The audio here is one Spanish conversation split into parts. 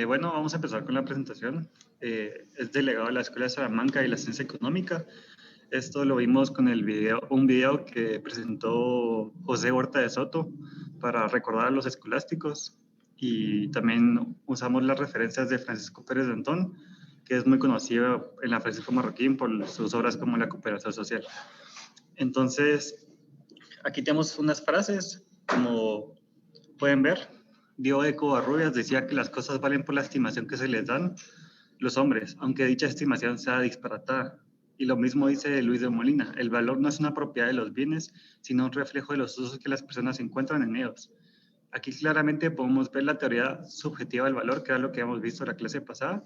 Bueno, vamos a empezar con la presentación. Es delegado de la Escuela de Salamanca y la Ciencia Económica. Esto lo vimos con un video que presentó José Horta de Soto para recordar a los escolásticos, y también usamos las referencias de Francisco Pérez de Antón, que es muy conocido en la Francisco Marroquín por sus obras como La cooperación social. Entonces, aquí tenemos unas frases, como pueden ver. Diego de Covarrubias decía que las cosas valen por la estimación que se les dan los hombres, aunque dicha estimación sea disparatada. Y lo mismo dice Luis de Molina: el valor no es una propiedad de los bienes, sino un reflejo de los usos que las personas encuentran en ellos. Aquí claramente podemos ver la teoría subjetiva del valor, que era lo que hemos visto en la clase pasada,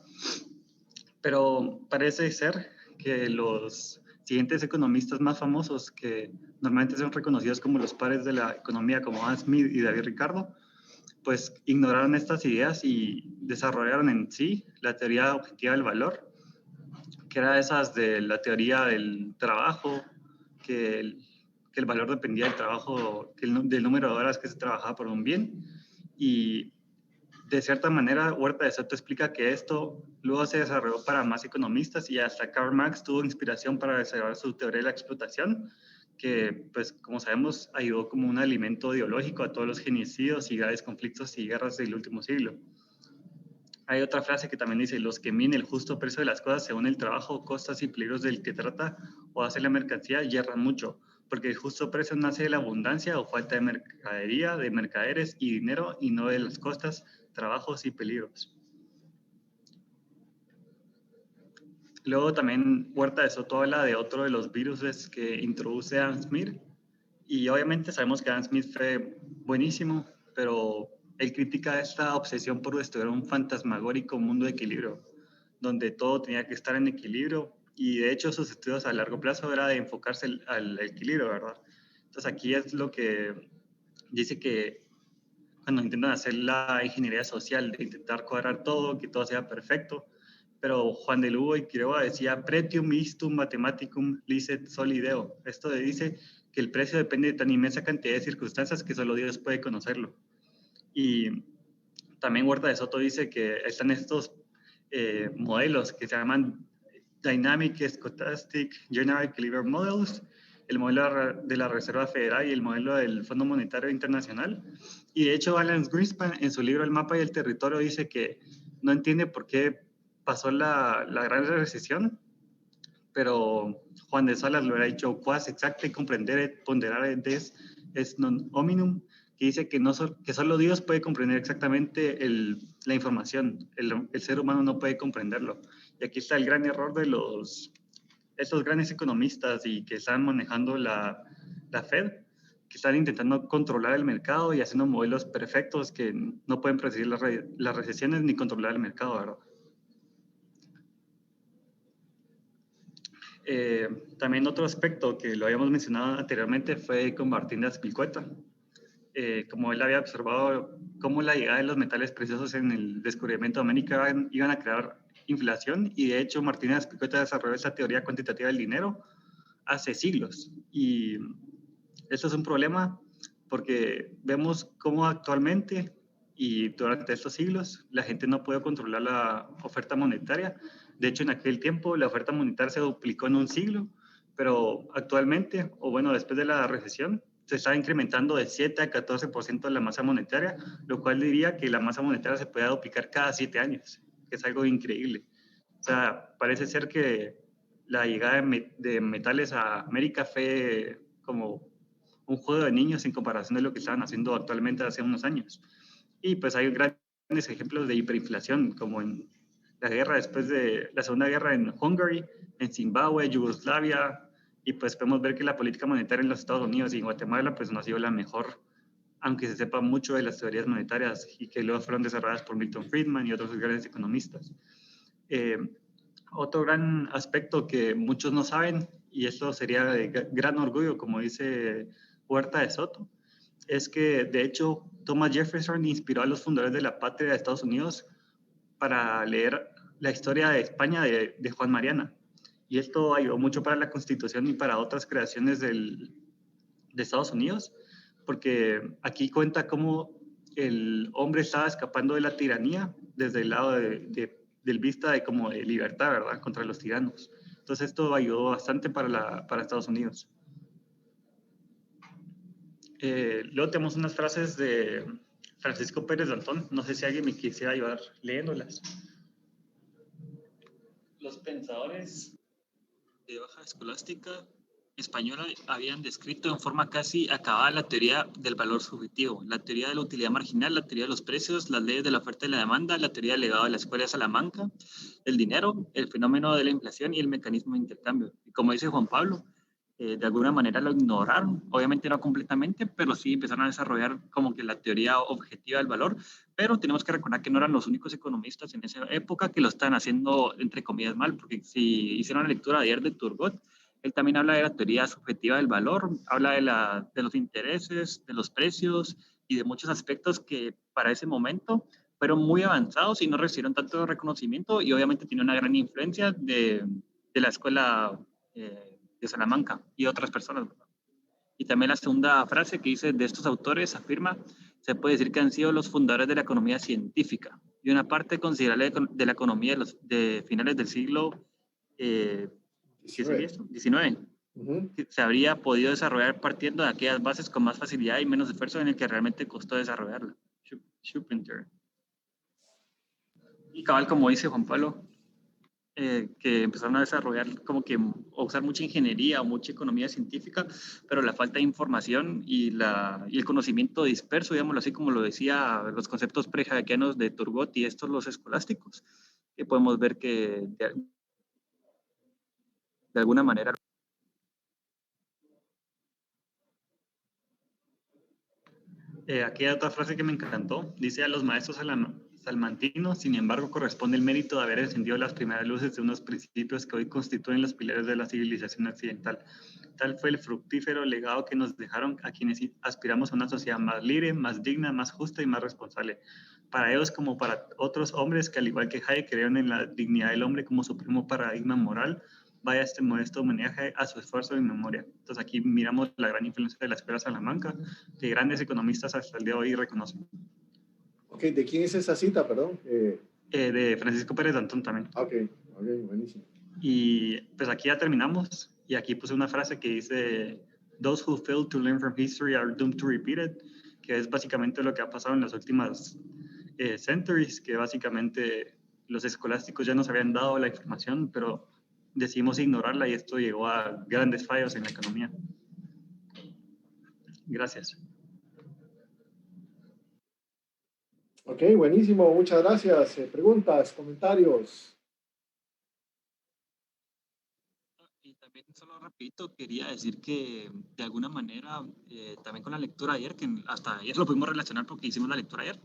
pero parece ser que los siguientes economistas más famosos, que normalmente son reconocidos como los padres de la economía, como Adam Smith y David Ricardo, pues ignoraron estas ideas y desarrollaron en sí la teoría objetiva del valor, que era esas de la teoría del trabajo, que el valor dependía del trabajo, del número de horas que se trabajaba por un bien. Y de cierta manera, Huerta de Soto explica que esto luego se desarrolló para más economistas, y hasta Karl Marx tuvo inspiración para desarrollar su teoría de la explotación, que, pues, como sabemos, ayudó como un alimento ideológico a todos los genocidios y graves conflictos y guerras del último siglo. Hay otra frase que también dice: los que miden el justo precio de las cosas según el trabajo, costas y peligros del que trata o hace la mercancía yerran mucho, porque el justo precio nace de la abundancia o falta de mercadería, de mercaderes y dinero, y no de las costas, trabajos y peligros. Luego también Huerta de Soto habla de otro de los virus que introduce Adam Smith, y obviamente sabemos que Adam Smith fue buenísimo, pero él critica esta obsesión por estudiar un fantasmagórico mundo de equilibrio, donde todo tenía que estar en equilibrio, y de hecho sus estudios a largo plazo era de enfocarse al equilibrio, ¿verdad? Entonces aquí es lo que dice, que cuando intentan hacer la ingeniería social, de intentar cuadrar todo, que todo sea perfecto, pero Juan de Lugo y Quiroga decía: pretium istum mathematicum licet soli Deo. Esto dice que el precio depende de tan inmensa cantidad de circunstancias que solo Dios puede conocerlo. Y también Huerta de Soto dice que están estos modelos que se llaman Dynamic Stochastic General Equilibrium Models, el modelo de la Reserva Federal y el modelo del Fondo Monetario Internacional. Y de hecho, Alan Greenspan, en su libro El mapa y el territorio, dice que no entiende por qué pasó la gran recesión, pero Juan de Salas lo ha dicho: quas exacta y comprendere ponderare des est non hominum, que dice que, que solo Dios puede comprender exactamente la información, el ser humano no puede comprenderlo. Y aquí está el gran error de estos grandes economistas y que están manejando la Fed, que están intentando controlar el mercado y haciendo modelos perfectos que no pueden predecir las recesiones ni controlar el mercado, ¿verdad? También otro aspecto que lo habíamos mencionado anteriormente fue con Martín de Azpilicueta. Como él había observado cómo la llegada de los metales preciosos en el descubrimiento de América iban a crear inflación, y de hecho Martín de Azpilicueta desarrolló esta teoría cuantitativa del dinero hace siglos. Y esto es un problema porque vemos cómo actualmente y durante estos siglos la gente no puede controlar la oferta monetaria. De hecho, en aquel tiempo la oferta monetaria se duplicó en un siglo, pero actualmente, o bueno, después de la recesión, se está incrementando de 7 a 14% la masa monetaria, lo cual diría que la masa monetaria se puede duplicar cada 7 años, que es algo increíble. O sea, parece ser que la llegada de metales a América fue como un juego de niños en comparación de lo que estaban haciendo actualmente hace unos años. Y pues hay grandes ejemplos de hiperinflación, como en la guerra después de la Segunda Guerra en Hungary, en Zimbabue, Yugoslavia, y pues podemos ver que la política monetaria en los Estados Unidos y en Guatemala pues no ha sido la mejor, aunque se sepa mucho de las teorías monetarias y que luego fueron desarrolladas por Milton Friedman y otros grandes economistas. Otro gran aspecto que muchos no saben, y esto sería de gran orgullo, como dice Huerta de Soto, es que de hecho Thomas Jefferson inspiró a los fundadores de la patria de Estados Unidos para leer la historia de España de Juan Mariana. Y esto ayudó mucho para la Constitución y para otras creaciones de Estados Unidos, porque aquí cuenta cómo el hombre estaba escapando de la tiranía desde el lado del vista de como de libertad, ¿verdad? Contra los tiranos. Entonces esto ayudó bastante para Estados Unidos. Luego tenemos unas frases de Francisco Pérez Dantón. No sé si alguien me quisiera ayudar leyéndolas. Los pensadores de baja escolástica española habían descrito en forma casi acabada la teoría del valor subjetivo, la teoría de la utilidad marginal, la teoría de los precios, las leyes de la oferta y la demanda, la teoría del legado de la escuela de Salamanca, el dinero, el fenómeno de la inflación y el mecanismo de intercambio. Y como dice Juan Pablo, de alguna manera lo ignoraron, obviamente no completamente, pero sí empezaron a desarrollar como que la teoría objetiva del valor, pero tenemos que recordar que no eran los únicos economistas en esa época que lo están haciendo, entre comillas, mal, porque si hicieron la lectura ayer de Turgot, él también habla de la teoría subjetiva del valor, habla de los intereses, de los precios y de muchos aspectos que para ese momento fueron muy avanzados y no recibieron tanto reconocimiento y obviamente tiene una gran influencia de la escuela de Salamanca y otras personas. Y también la segunda frase que dice de estos autores afirma, se puede decir que han sido los fundadores de la economía científica y una parte considerable de la economía de finales del siglo ¿qué sería esto? 19. Se habría podido desarrollar partiendo de aquellas bases con más facilidad y menos esfuerzo en el que realmente costó desarrollarla. Schumpeter. Y cabal, como dice Juan Pablo, que empezaron a desarrollar como que a usar mucha ingeniería o mucha economía científica, pero la falta de información y el conocimiento disperso, digámoslo así como lo decía, los conceptos pre-hackeanos de Turgot y estos los escolásticos, que podemos ver que de alguna manera. Aquí hay otra frase que me encantó. Dice, a los maestros salmantinos, sin embargo, corresponde el mérito de haber encendido las primeras luces de unos principios que hoy constituyen los pilares de la civilización occidental. Tal fue el fructífero legado que nos dejaron a quienes aspiramos a una sociedad más libre, más digna, más justa y más responsable. Para ellos como para otros hombres que al igual que Hayek creyeron en la dignidad del hombre como supremo paradigma moral, vaya este modesto homenaje a su esfuerzo y memoria. Entonces aquí miramos la gran influencia de la Escuela Salamanca, que grandes economistas hasta el día de hoy reconocen. Ok, ¿de quién es esa cita, perdón? De Francisco Pérez Dantón también. Ok, buenísimo. Y pues aquí ya terminamos, y aquí puse una frase que dice, those who fail to learn from history are doomed to repeat it, que es básicamente lo que ha pasado en las últimas centuries, que básicamente los escolásticos ya nos habían dado la información, pero decidimos ignorarla y esto llegó a grandes fallos en la economía. Gracias. Ok, buenísimo, muchas gracias. Preguntas, comentarios. Y también solo rapidito quería decir que de alguna manera, también con la lectura ayer, que hasta ayer lo pudimos relacionar porque hicimos la lectura ayer,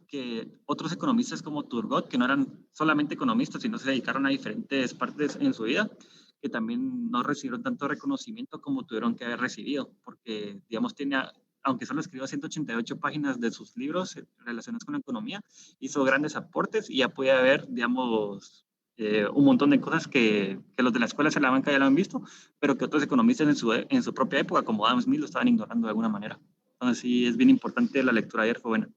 que otros economistas como Turgot, que no eran solamente economistas, sino se dedicaron a diferentes partes en su vida, que también no recibieron tanto reconocimiento como tuvieron que haber recibido, porque, digamos, aunque solo escribió 188 páginas de sus libros relacionados con la economía, hizo grandes aportes y ya puede haber, digamos, un montón de cosas que los de la escuela de Salamanca ya lo han visto, pero que otros economistas en su propia época, como Adam Smith, lo estaban ignorando de alguna manera. Entonces sí, es bien importante, la lectura de ayer fue buena.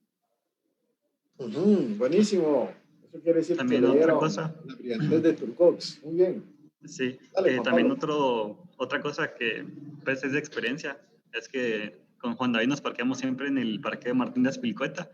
Buenísimo. Eso quiere decir También que otra leyeron cosa. La brillantez de Turgot. Muy bien. Sí, Dale, Juan también Pablo. otra cosa que pues, es de experiencia, es que con Juan David nos parqueamos siempre en el parqueo Martín de Azpilicueta.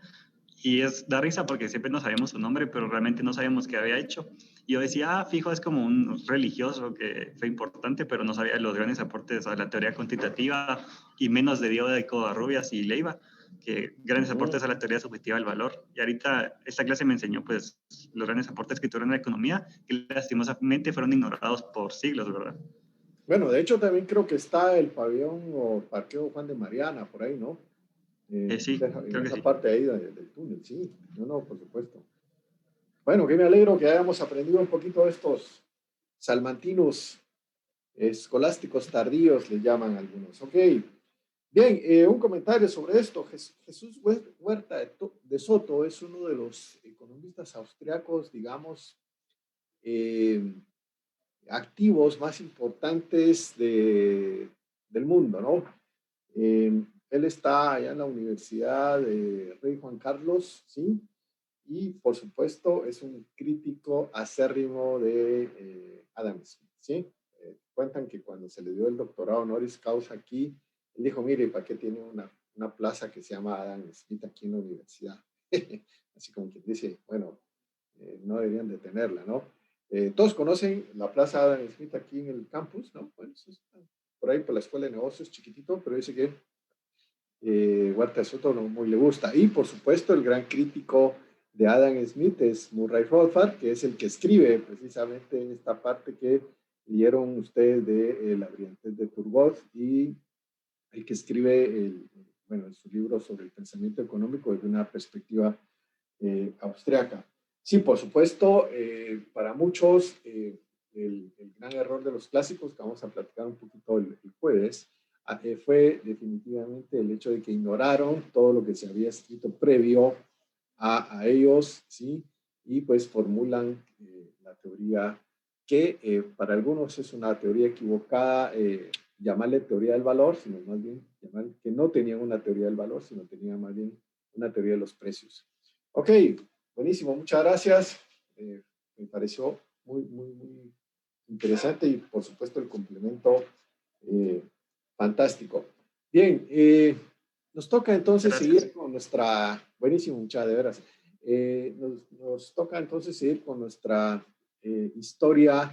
Y da risa porque siempre no sabíamos su nombre, pero realmente no sabíamos qué había hecho. Y yo decía, fijo, es como un religioso que fue importante, pero no sabía los grandes aportes a la teoría cuantitativa y menos de Diego de Covarrubias y Leiva, que grandes aportes a la teoría subjetiva del valor. Y ahorita esta clase me enseñó pues los grandes aportes que tuvieron en la economía, que lastimosamente fueron ignorados por siglos, ¿verdad? Bueno, de hecho también creo que está el pabellón o parqueo Juan de Mariana, por ahí, ¿no? Sí, En creo que esa sí. parte ahí del túnel, sí. No, por supuesto. Bueno, que me alegro que hayamos aprendido un poquito de estos salmantinos escolásticos tardíos, les llaman algunos. Ok. Bien, un comentario sobre esto. Jesús Huerta de Soto es uno de los economistas austriacos, digamos, activos más importantes del mundo, ¿no? él está allá en la Universidad de Rey Juan Carlos, ¿sí? Y por supuesto es un crítico acérrimo de Adam Smith, ¿sí? Cuentan que cuando se le dio el doctorado honoris causa aquí, él dijo, mire, ¿para qué tiene una plaza que se llama Adam Smith aquí en la universidad? Así como quien dice, bueno, no deberían de tenerla, ¿no? Todos conocen la plaza Adam Smith aquí en el campus, ¿no? Bueno, eso está por ahí por la escuela de negocios, chiquitito, pero dice que Huerta de Soto no muy le gusta. Y por supuesto, el gran crítico de Adam Smith es Murray Rothbard, que es el que escribe precisamente esta parte que leyeron ustedes de La brillantez de Turgot y el que escribe bueno, su libro sobre el pensamiento económico desde una perspectiva austriaca. Sí, por supuesto, para muchos el gran error de los clásicos, que vamos a platicar un poquito el jueves, fue definitivamente el hecho de que ignoraron todo lo que se había escrito previo a ellos, ¿sí? Y pues formulan la teoría que para algunos es una teoría equivocada, llamarle teoría del valor, sino más bien llamar que no tenían una teoría del valor, sino tenían más bien una teoría de los precios. Ok, buenísimo, muchas gracias. Me pareció muy interesante y por supuesto el complemento fantástico. Bien, nos toca entonces Gracias. seguir con nuestra, buenísimo, muchas de veras. Nos toca entonces seguir con nuestra historia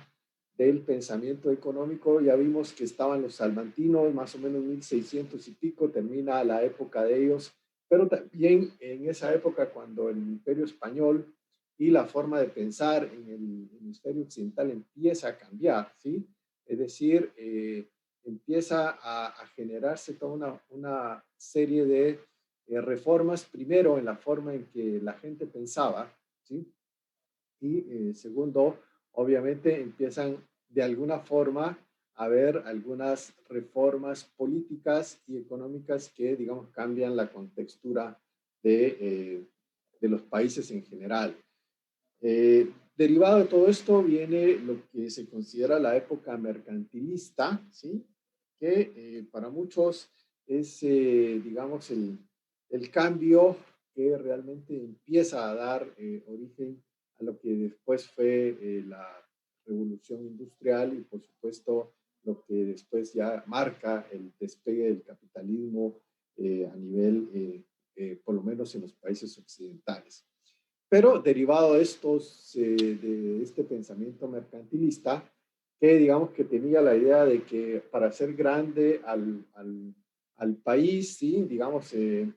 del pensamiento económico. Ya vimos que estaban los salmantinos, más o menos 1600 y pico, termina la época de ellos, pero también en esa época cuando el Imperio Español y la forma de pensar en el hemisferio occidental empieza a cambiar, ¿sí? Es decir, empieza a generarse toda una serie de reformas, primero en la forma en que la gente pensaba, ¿sí? Y segundo, obviamente empiezan de alguna forma a haber algunas reformas políticas y económicas que, digamos, cambian la contextura de los países en general. Derivado de todo esto viene lo que se considera la época mercantilista, ¿sí? Que para muchos es, digamos, el cambio que realmente empieza a dar origen a lo que después fue la revolución industrial y, por supuesto, lo que después ya marca el despegue del capitalismo a nivel, por lo menos en los países occidentales. Pero derivado de de este pensamiento mercantilista, que digamos que tenía la idea de que para hacer grande al país, ¿sí? Digamos, el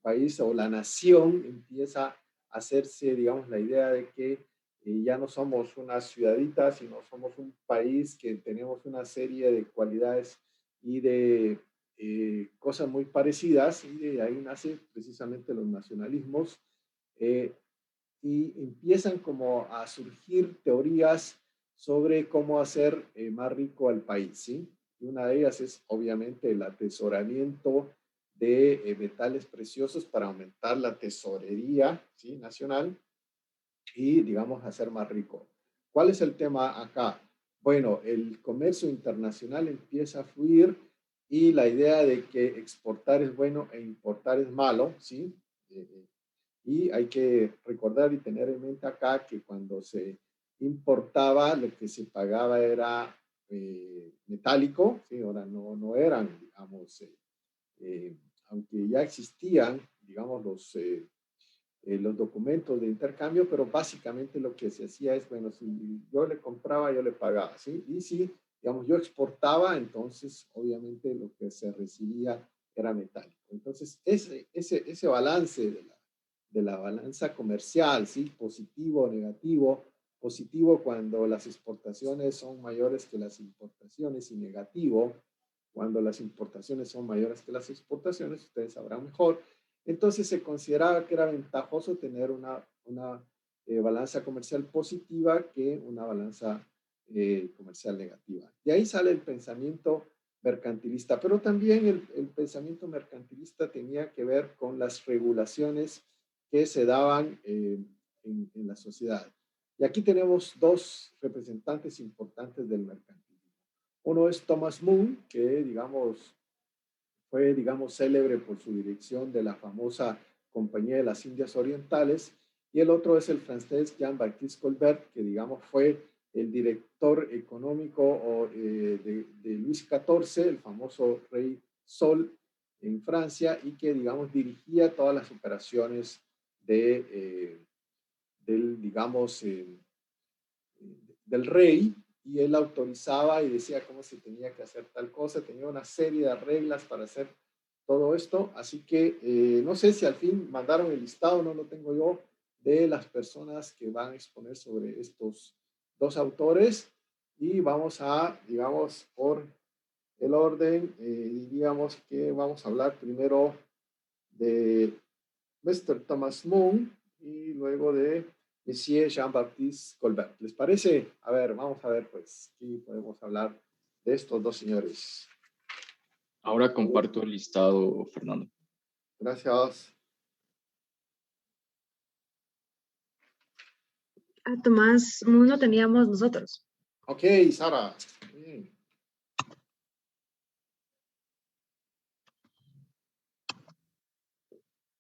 país o la nación empieza a hacerse, digamos, la idea de que ya no somos una ciudadita, sino somos un país que tenemos una serie de cualidades y de cosas muy parecidas, y de ahí nace precisamente los nacionalismos. Eh, y empiezan como a surgir teorías sobre cómo hacer más rico al país, ¿sí? Y una de ellas es obviamente el atesoramiento de metales preciosos para aumentar la tesorería, ¿sí? Nacional y, digamos, hacer más rico. ¿Cuál es el tema acá? Bueno, el comercio internacional empieza a fluir y la idea de que exportar es bueno e importar es malo, ¿sí? Y hay que recordar y tener en mente acá que cuando se importaba, lo que se pagaba era metálico, ¿sí? Ahora no eran, digamos, aunque ya existían, digamos, los documentos de intercambio, pero básicamente lo que se hacía es, bueno, si yo le compraba, yo le pagaba, ¿sí? Y si, digamos, yo exportaba, entonces, obviamente, lo que se recibía era metálico. Entonces, ese balance de la balanza comercial, ¿sí? Positivo o negativo. Positivo cuando las exportaciones son mayores que las importaciones y negativo cuando las importaciones son mayores que las exportaciones, ustedes sabrán mejor. Entonces se consideraba que era ventajoso tener una balanza comercial positiva que una balanza comercial negativa. De ahí sale el pensamiento mercantilista, pero también el pensamiento mercantilista tenía que ver con las regulaciones que se daban en la sociedad. Y aquí tenemos dos representantes importantes del mercantilismo. Uno es Thomas Moon, que digamos fue, digamos, célebre por su dirección de la famosa Compañía de las Indias Orientales, y el otro es el francés Jean-Baptiste Colbert, que, digamos, fue el director económico de Luis XIV, el famoso rey Sol en Francia, y que, digamos, dirigía todas las operaciones del, digamos, del rey, y él autorizaba y decía cómo se tenía que hacer tal cosa, tenía una serie de reglas para hacer todo esto, así que no sé si al fin mandaron el listado, no lo tengo yo, de las personas que van a exponer sobre estos dos autores, y vamos a, digamos, por el orden, diríamos que vamos a hablar primero de Mr. Thomas Moon y luego de Monsieur Jean-Baptiste Colbert. ¿Les parece? A ver, vamos a ver, pues, aquí podemos hablar de estos dos señores. Ahora comparto el listado, Fernando. Gracias. A Tomás Moon lo teníamos nosotros. Ok, Sara. Bien.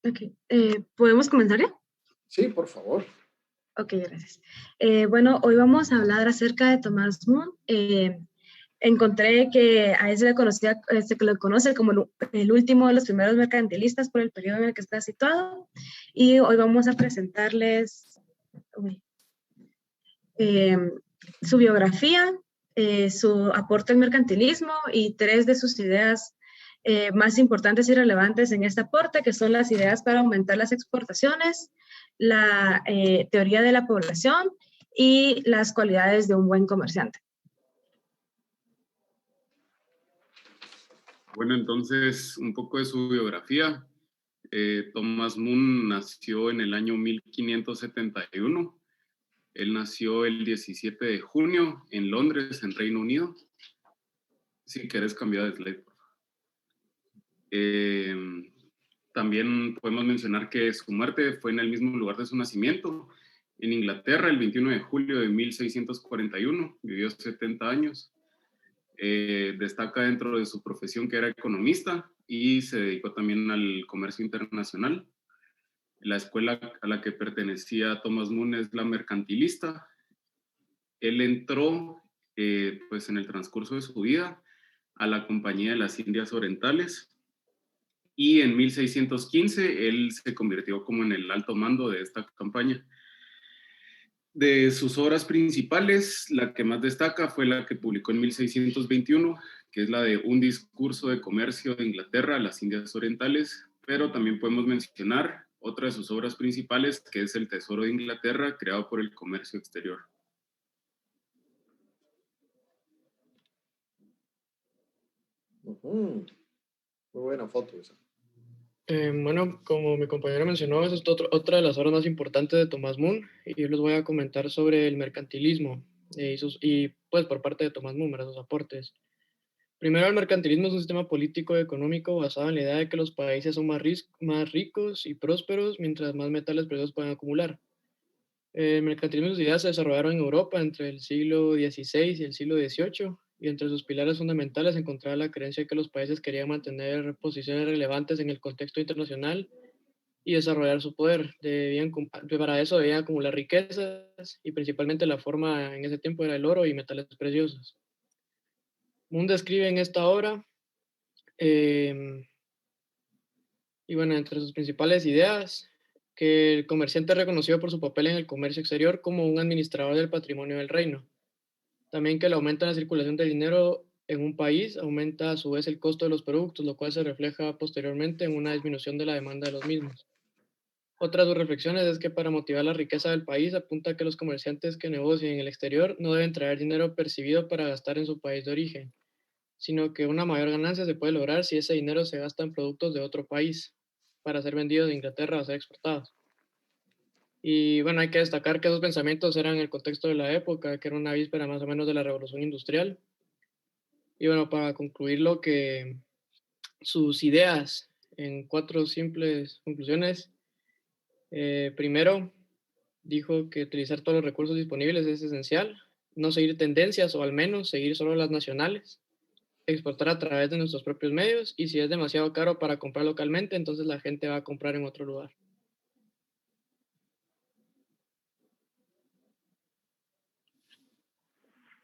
Ok. ¿Podemos comenzar ya? Sí, por favor. Ok, gracias. Bueno, hoy vamos a hablar acerca de Tomás Moon. Encontré que a él se le conocía, que lo conoce como el último de los primeros mercantilistas por el periodo en el que está situado. Y hoy vamos a presentarles su biografía, su aporte al mercantilismo y tres de sus ideas más importantes y relevantes en este aporte, que son las ideas para aumentar las exportaciones, la teoría de la población y las cualidades de un buen comerciante. Bueno, entonces, un poco de su biografía. Thomas Moon nació en el año 1571. Él nació el 17 de junio en Londres, en Reino Unido. Si quieres cambiar de slide, por favor. También podemos mencionar que su muerte fue en el mismo lugar de su nacimiento, en Inglaterra, el 21 de julio de 1641. Vivió 70 años. Destaca dentro de su profesión que era economista y se dedicó también al comercio internacional. La escuela a la que pertenecía Thomas Moon es la mercantilista. Él entró pues en el transcurso de su vida a la Compañía de las Indias Orientales y en 1615 él se convirtió como en el alto mando de esta campaña. De sus obras principales, la que más destaca fue la que publicó en 1621, que es la de Un discurso de comercio de Inglaterra a las Indias Orientales, pero también podemos mencionar otra de sus obras principales, que es El Tesoro de Inglaterra, creado por el comercio exterior. Muy buena foto esa. Bueno, como mi compañero mencionó, esa es otra de las obras más importantes de Thomas Moon, y yo les voy a comentar sobre el mercantilismo y pues por parte de Thomas Moon, sus aportes. Primero, el mercantilismo es un sistema político y económico basado en la idea de que los países son más ricos y prósperos mientras más metales preciosos pueden acumular. El mercantilismo y sus ideas se desarrollaron en Europa entre el siglo XVI y el siglo XVIII, y entre sus pilares fundamentales se encontraba la creencia de que los países querían mantener posiciones relevantes en el contexto internacional y desarrollar su poder. Para eso debían acumular riquezas, y principalmente la forma en ese tiempo era el oro y metales preciosos. Moon describe en esta obra, y bueno, entre sus principales ideas, que el comerciante es reconocido por su papel en el comercio exterior como un administrador del patrimonio del reino. También que el aumento en la circulación de dinero en un país aumenta a su vez el costo de los productos, lo cual se refleja posteriormente en una disminución de la demanda de los mismos. Otra de sus reflexiones es que para motivar la riqueza del país apunta a que los comerciantes que negocien en el exterior no deben traer dinero percibido para gastar en su país de origen, sino que una mayor ganancia se puede lograr si ese dinero se gasta en productos de otro país para ser vendidos en Inglaterra o ser exportados. Y bueno, hay que destacar que esos pensamientos eran en el contexto de la época, que era una víspera más o menos de la Revolución Industrial. Y bueno, para concluir sus ideas en 4 simples conclusiones. Primero, dijo que utilizar todos los recursos disponibles es esencial, no seguir tendencias o al menos seguir solo las nacionales. exportar a través de nuestros propios medios, y si es demasiado caro para comprar localmente, entonces la gente va a comprar en otro lugar.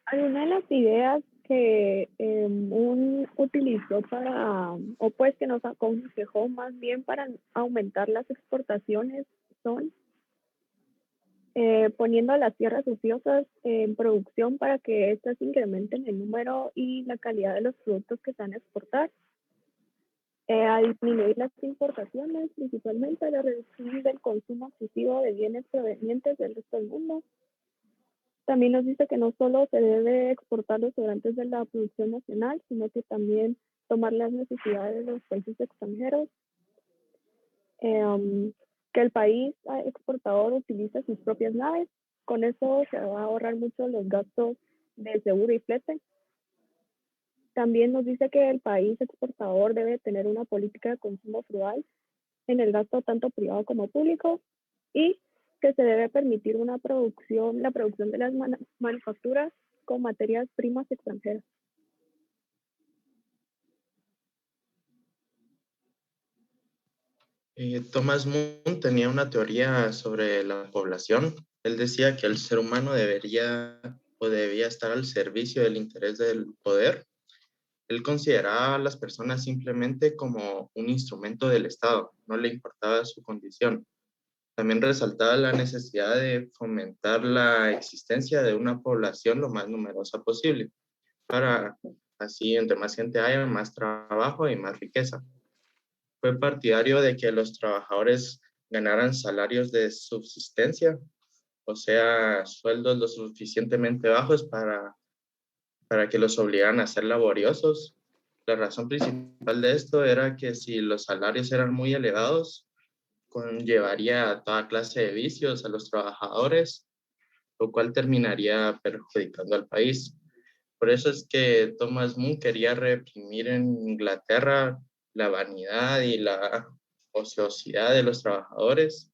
Alguna de las ideas que Moon utilizó o pues que nos aconsejó más bien para aumentar las exportaciones son poniendo a las tierras ociosas en producción para que éstas incrementen el número y la calidad de los productos que se van a exportar, a disminuir las importaciones, principalmente a la reducción del consumo excesivo de bienes provenientes del resto del mundo. También nos dice que no solo se debe exportar los sobrantes de la producción nacional, sino que también tomar las necesidades de los países extranjeros. Que el país exportador utilice sus propias naves. Con eso se va a ahorrar mucho los gastos de seguro y flete. También nos dice que el país exportador debe tener una política de consumo frugal en el gasto tanto privado como público, y que se debe permitir la producción de las manufacturas con materias primas extranjeras. Thomas Moon tenía una teoría sobre la población. Él decía que el ser humano debía estar al servicio del interés del poder. Él consideraba a las personas simplemente como un instrumento del Estado, no le importaba su condición. También resaltaba la necesidad de fomentar la existencia de una población lo más numerosa posible, para así entre más gente haya, más trabajo y más riqueza. Fue partidario de que los trabajadores ganaran salarios de subsistencia, o sea, sueldos lo suficientemente bajos para que los obligaran a ser laboriosos. La razón principal de esto era que si los salarios eran muy elevados, conllevaría a toda clase de vicios a los trabajadores, lo cual terminaría perjudicando al país. Por eso es que Thomas Moon quería reprimir en Inglaterra la vanidad y la ociosidad de los trabajadores,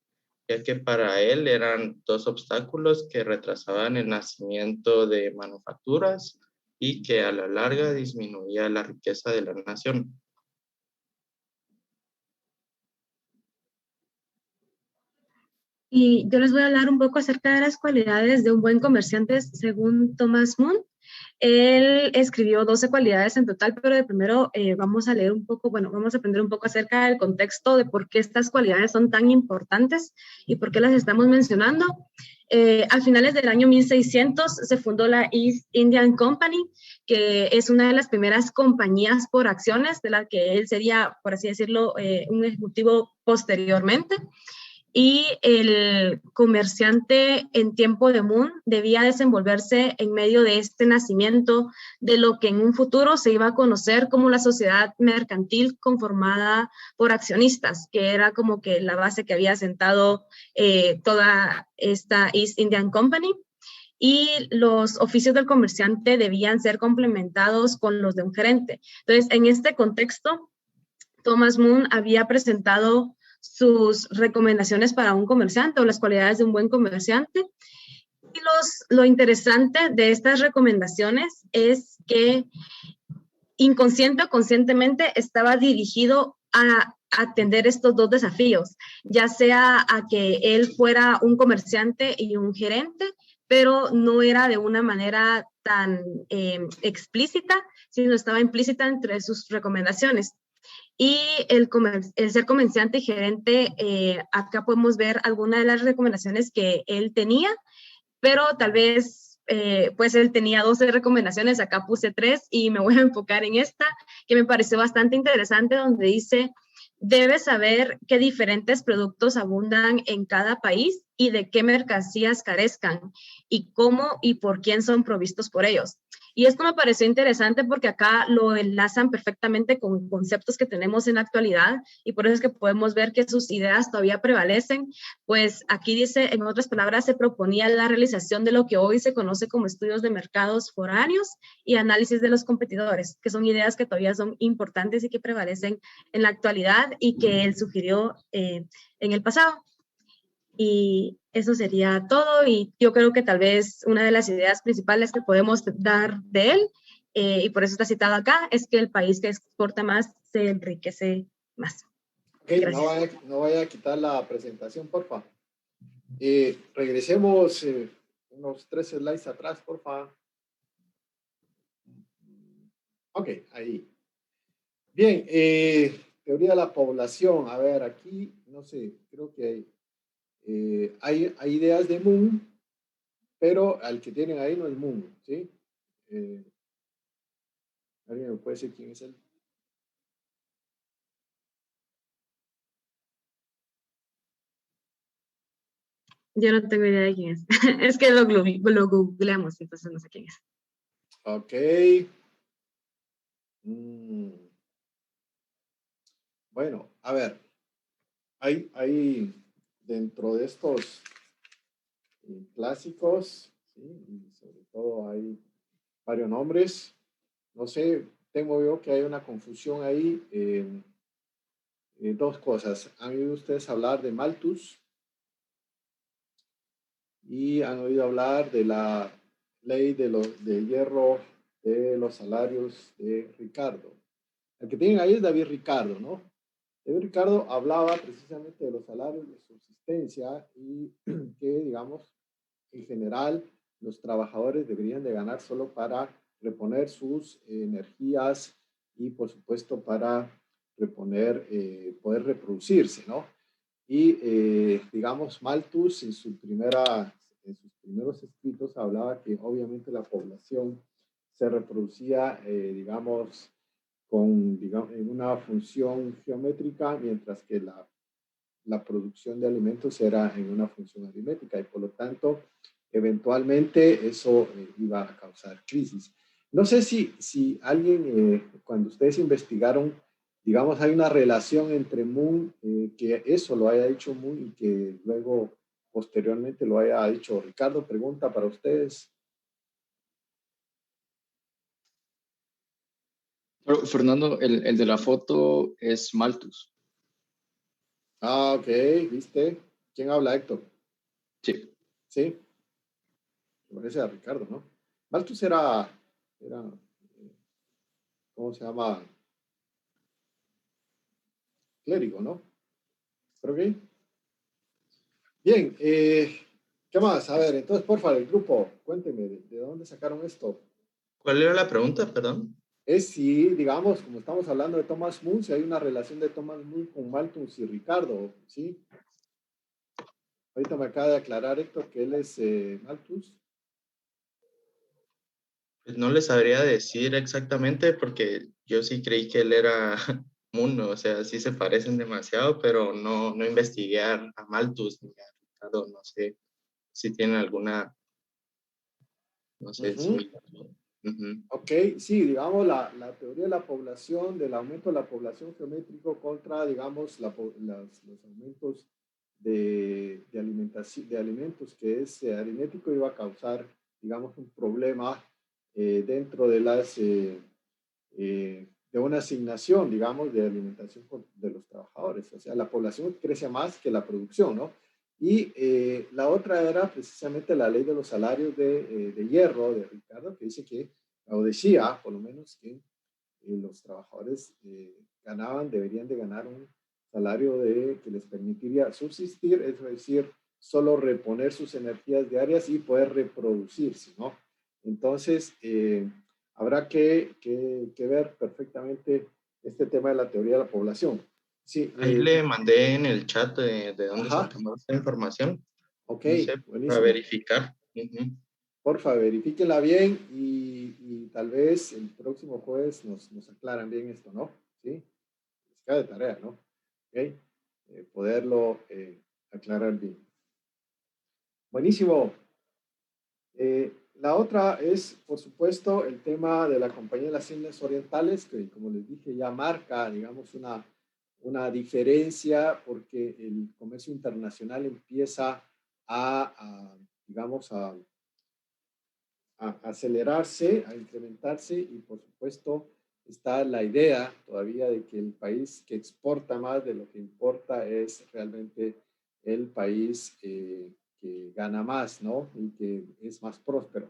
ya que para él eran dos obstáculos que retrasaban el nacimiento de manufacturas y que a la larga disminuía la riqueza de la nación. Y yo les voy a hablar un poco acerca de las cualidades de un buen comerciante según Thomas Moon. Él escribió 12 cualidades en total, pero de primero vamos a aprender un poco acerca del contexto de por qué estas cualidades son tan importantes y por qué las estamos mencionando. A finales del año 1600 se fundó la East Indian Company, que es una de las primeras compañías por acciones, de la que él sería, por así decirlo, un ejecutivo posteriormente. Y el comerciante en tiempo de Moon debía desenvolverse en medio de este nacimiento de lo que en un futuro se iba a conocer como la sociedad mercantil conformada por accionistas, que era como que la base que había sentado toda esta East Indian Company. Y los oficios del comerciante debían ser complementados con los de un gerente. Entonces, en este contexto, Thomas Moon había presentado sus recomendaciones para un comerciante o las cualidades de un buen comerciante. Y lo interesante de estas recomendaciones es que inconsciente o conscientemente estaba dirigido a atender estos dos desafíos, ya sea a que él fuera un comerciante y un gerente, pero no era de una manera tan explícita, sino estaba implícita entre sus recomendaciones. Y el ser comerciante y gerente, acá podemos ver algunas de las recomendaciones que él tenía, pero tal vez, pues él tenía 12 recomendaciones, acá puse 3 y me voy a enfocar en esta, que me pareció bastante interesante, donde dice: debes saber qué diferentes productos abundan en cada país y de qué mercancías carezcan y cómo y por quién son provistos por ellos. Y esto me pareció interesante porque acá lo enlazan perfectamente con conceptos que tenemos en la actualidad, y por eso es que podemos ver que sus ideas todavía prevalecen. Pues aquí dice, en otras palabras, se proponía la realización de lo que hoy se conoce como estudios de mercados foráneos y análisis de los competidores, que son ideas que todavía son importantes y que prevalecen en la actualidad y que él sugirió en el pasado. Y eso sería todo, y yo creo que tal vez una de las ideas principales que podemos dar de él y por eso está citado acá, es que el país que exporta más se enriquece más. Ok, Gracias. no vaya a quitar la presentación, porfa. Regresemos unos 3 slides atrás, porfa. Ok, ahí. Bien, teoría de la población. A ver, aquí, no sé, creo que hay ideas de Moon, pero al que tienen ahí no es Moon, ¿sí? ¿Alguien me puede decir quién es él? Yo no tengo idea de quién es. Es que lo googleamos, entonces no sé quién es. Ok. Mm. Bueno, a ver, hay dentro de estos clásicos, ¿sí? Y sobre todo hay varios nombres. No sé, tengo yo que hay una confusión ahí. Dos cosas. ¿Han oído ustedes hablar de Malthus? Y han oído hablar de la ley de hierro de los salarios de Ricardo. El que tienen ahí es David Ricardo, ¿no? David Ricardo hablaba precisamente de los salarios de subsistencia y que, digamos, en general, los trabajadores deberían de ganar solo para reponer sus energías y, por supuesto, para reponer, poder reproducirse, ¿no? Y, digamos, Malthus en sus primeros escritos hablaba que obviamente la población se reproducía, digamos, en una función geométrica, mientras que la producción de alimentos era en una función aritmética y por lo tanto, eventualmente eso iba a causar crisis. No sé si alguien, cuando ustedes investigaron, digamos, hay una relación entre Moon, que eso lo haya dicho Moon y que luego posteriormente lo haya dicho Ricardo. Pregunta para ustedes. Pero, Fernando, el de la foto es Malthus. Ah, ok, ¿viste? ¿Quién habla, Héctor? Sí. Sí, me parece a Ricardo, ¿no? Malthus era ¿cómo se llama? Clérigo, ¿no? Creo que. Bien, ¿qué más? A ver, entonces, por favor, el grupo, cuénteme, ¿de dónde sacaron esto? ¿Cuál era la pregunta? Perdón. Es si, digamos, como estamos hablando de Thomas Moon, si hay una relación de Thomas Moon con Malthus y Ricardo, ¿sí? Ahorita me acaba de aclarar, Héctor, que él es Malthus. Pues no les sabría decir exactamente porque yo sí creí que él era Muno, o sea, sí se parecen demasiado, pero no investigué a Malthus ni a Ricardo, no sé si tienen alguna, no sé, similaridad. Ujú. Ok, sí, digamos, la teoría de la población, del aumento de la población geométrico contra, digamos, los aumentos de alimentación, de alimentos, que es aritmético, iba a causar, digamos, un problema dentro de una asignación, digamos, de alimentación de los trabajadores. O sea, la población crece más que la producción, ¿no? Y la otra era precisamente la ley de los salarios de hierro de Ricardo, que dice que, o decía, por lo menos, que los trabajadores deberían de ganar un salario que les permitiría subsistir, es decir, solo reponer sus energías diarias y poder reproducirse, ¿no? Entonces, habrá que ver perfectamente este tema de la teoría de la población. Sí, Ahí le mandé en el chat de dónde ajá, sacamos esta información. ok, No sé, para buenísimo. verificar. Ujú. Porfa, verifíquenla bien y tal vez el próximo jueves nos aclaran bien esto, ¿no? Sí, les queda de tarea, ¿no? Ok, poderlo aclarar bien. Buenísimo. La otra es, por supuesto, el tema de la Compañía de las Indias Orientales, que como les dije ya marca, digamos, una diferencia porque el comercio internacional empieza digamos, a acelerarse, a incrementarse y por supuesto está la idea todavía de que el país que exporta más de lo que importa es realmente el país que gana más, ¿no? Y que es más próspero.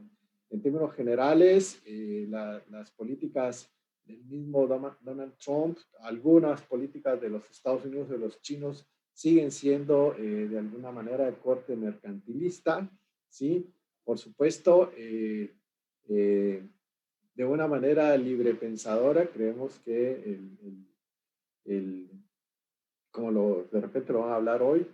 en términos generales, las políticas del mismo Donald Trump, algunas políticas de los Estados Unidos, de los chinos, siguen siendo de alguna manera de corte mercantilista, ¿sí? Por supuesto, de una manera librepensadora, creemos que como de repente lo van a hablar hoy,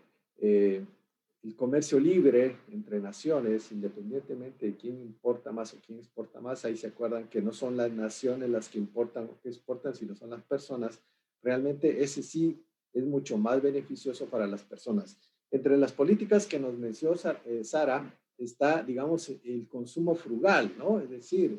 el comercio libre entre naciones, independientemente de quién importa más o quién exporta más, ahí se acuerdan que no son las naciones las que importan o que exportan, sino son las personas. Realmente ese sí es mucho más beneficioso para las personas. Entre las políticas que nos mencionó Sara, está, digamos, el consumo frugal, ¿no? Es decir,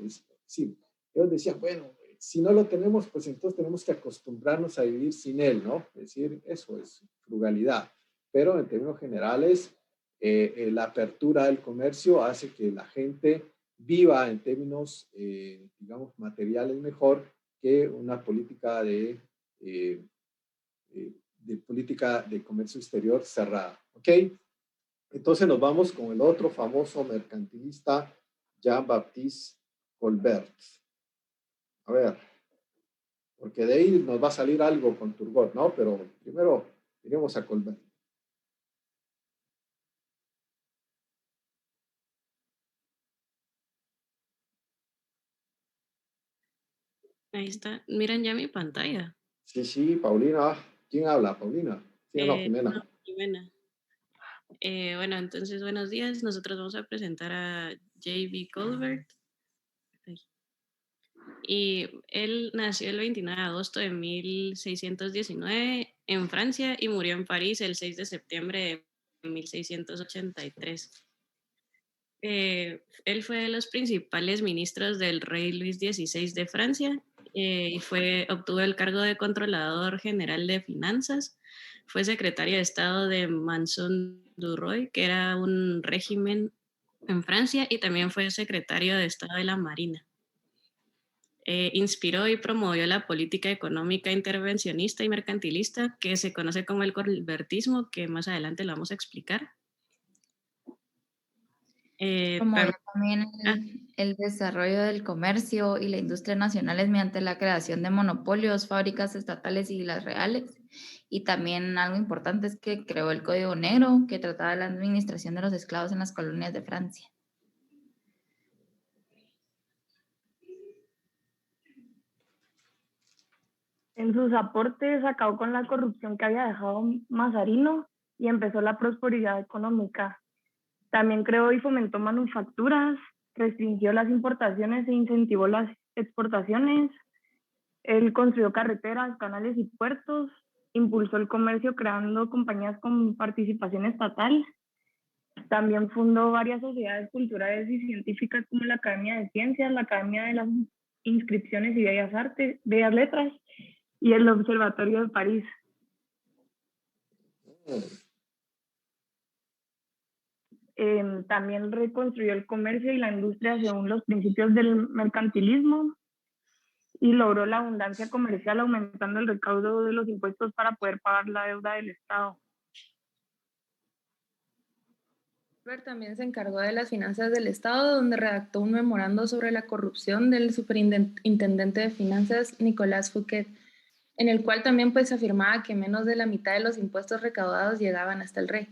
ellos decían, bueno, si no lo tenemos, pues entonces tenemos que acostumbrarnos a vivir sin él, ¿no? Es decir, eso es frugalidad. Pero en términos generales, la apertura del comercio hace que la gente viva en términos, digamos, materiales mejor que una política de política de comercio exterior cerrada, ¿ok? Entonces nos vamos con el otro famoso mercantilista, Jean-Baptiste Colbert. A ver, porque de ahí nos va a salir algo con Turgot, ¿no? Pero primero iremos a Colbert. Ahí está. Miren ya mi pantalla. Sí, Paulina. ¿Quién habla? Paulina. Sí, no, Jimena. No, Jimena. Bueno, entonces, buenos días. Nosotros vamos a presentar a J.B. Colbert. Y él nació el 29 de agosto de 1619 en Francia y murió en París el 6 de septiembre de 1683. Él fue de los principales ministros del rey Luis XVI de Francia y obtuvo el cargo de controlador general de finanzas. Fue secretario de Estado de Manson du Roy, que era un régimen en Francia, y también fue secretario de Estado de la Marina. Inspiró y promovió la política económica intervencionista y mercantilista que se conoce como el colbertismo, que más adelante lo vamos a explicar. Promovió también el desarrollo del comercio y la industria nacionales mediante la creación de monopolios, fábricas estatales y las reales. Y también algo importante es que creó el Código Negro, que trataba la administración de los esclavos en las colonias de Francia. En sus aportes acabó con la corrupción que había dejado Mazarino y empezó la prosperidad económica. También creó y fomentó manufacturas, restringió las importaciones e incentivó las exportaciones. Él construyó carreteras, canales y puertos, impulsó el comercio creando compañías con participación estatal. También fundó varias sociedades culturales y científicas como la Academia de Ciencias, la Academia de las Inscripciones y Bellas Artes, Bellas Letras y el Observatorio de París. También reconstruyó el comercio y la industria según los principios del mercantilismo y logró la abundancia comercial aumentando el recaudo de los impuestos para poder pagar la deuda del Estado. Colbert también se encargó de las finanzas del Estado, donde redactó un memorando sobre la corrupción del superintendente de finanzas Nicolas Fouquet, en el cual también pues afirmaba que menos de la mitad de los impuestos recaudados llegaban hasta el rey.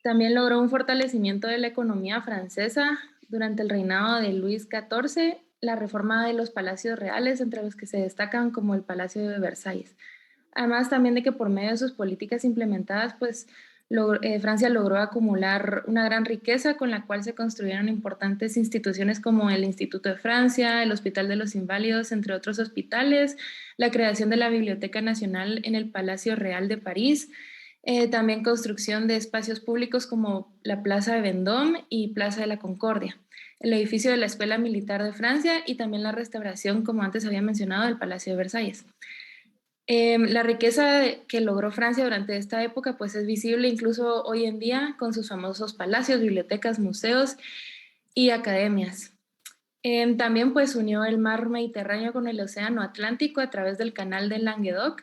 También logró un fortalecimiento de la economía francesa durante el reinado de Luis XIV, la reforma de los palacios reales, entre los que se destacan como el Palacio de Versalles. Además también de que por medio de sus políticas implementadas, pues Francia logró acumular una gran riqueza con la cual se construyeron importantes instituciones como el Instituto de Francia, el Hospital de los Inválidos, entre otros hospitales, la creación de la Biblioteca Nacional en el Palacio Real de París, también construcción de espacios públicos como la Plaza de Vendôme y Plaza de la Concordia, el edificio de la Escuela Militar de Francia y también la restauración, como antes había mencionado, del Palacio de Versalles. La riqueza que logró Francia durante esta época pues es visible incluso hoy en día con sus famosos palacios, bibliotecas, museos y academias. También pues unió el mar Mediterráneo con el océano Atlántico a través del canal de Languedoc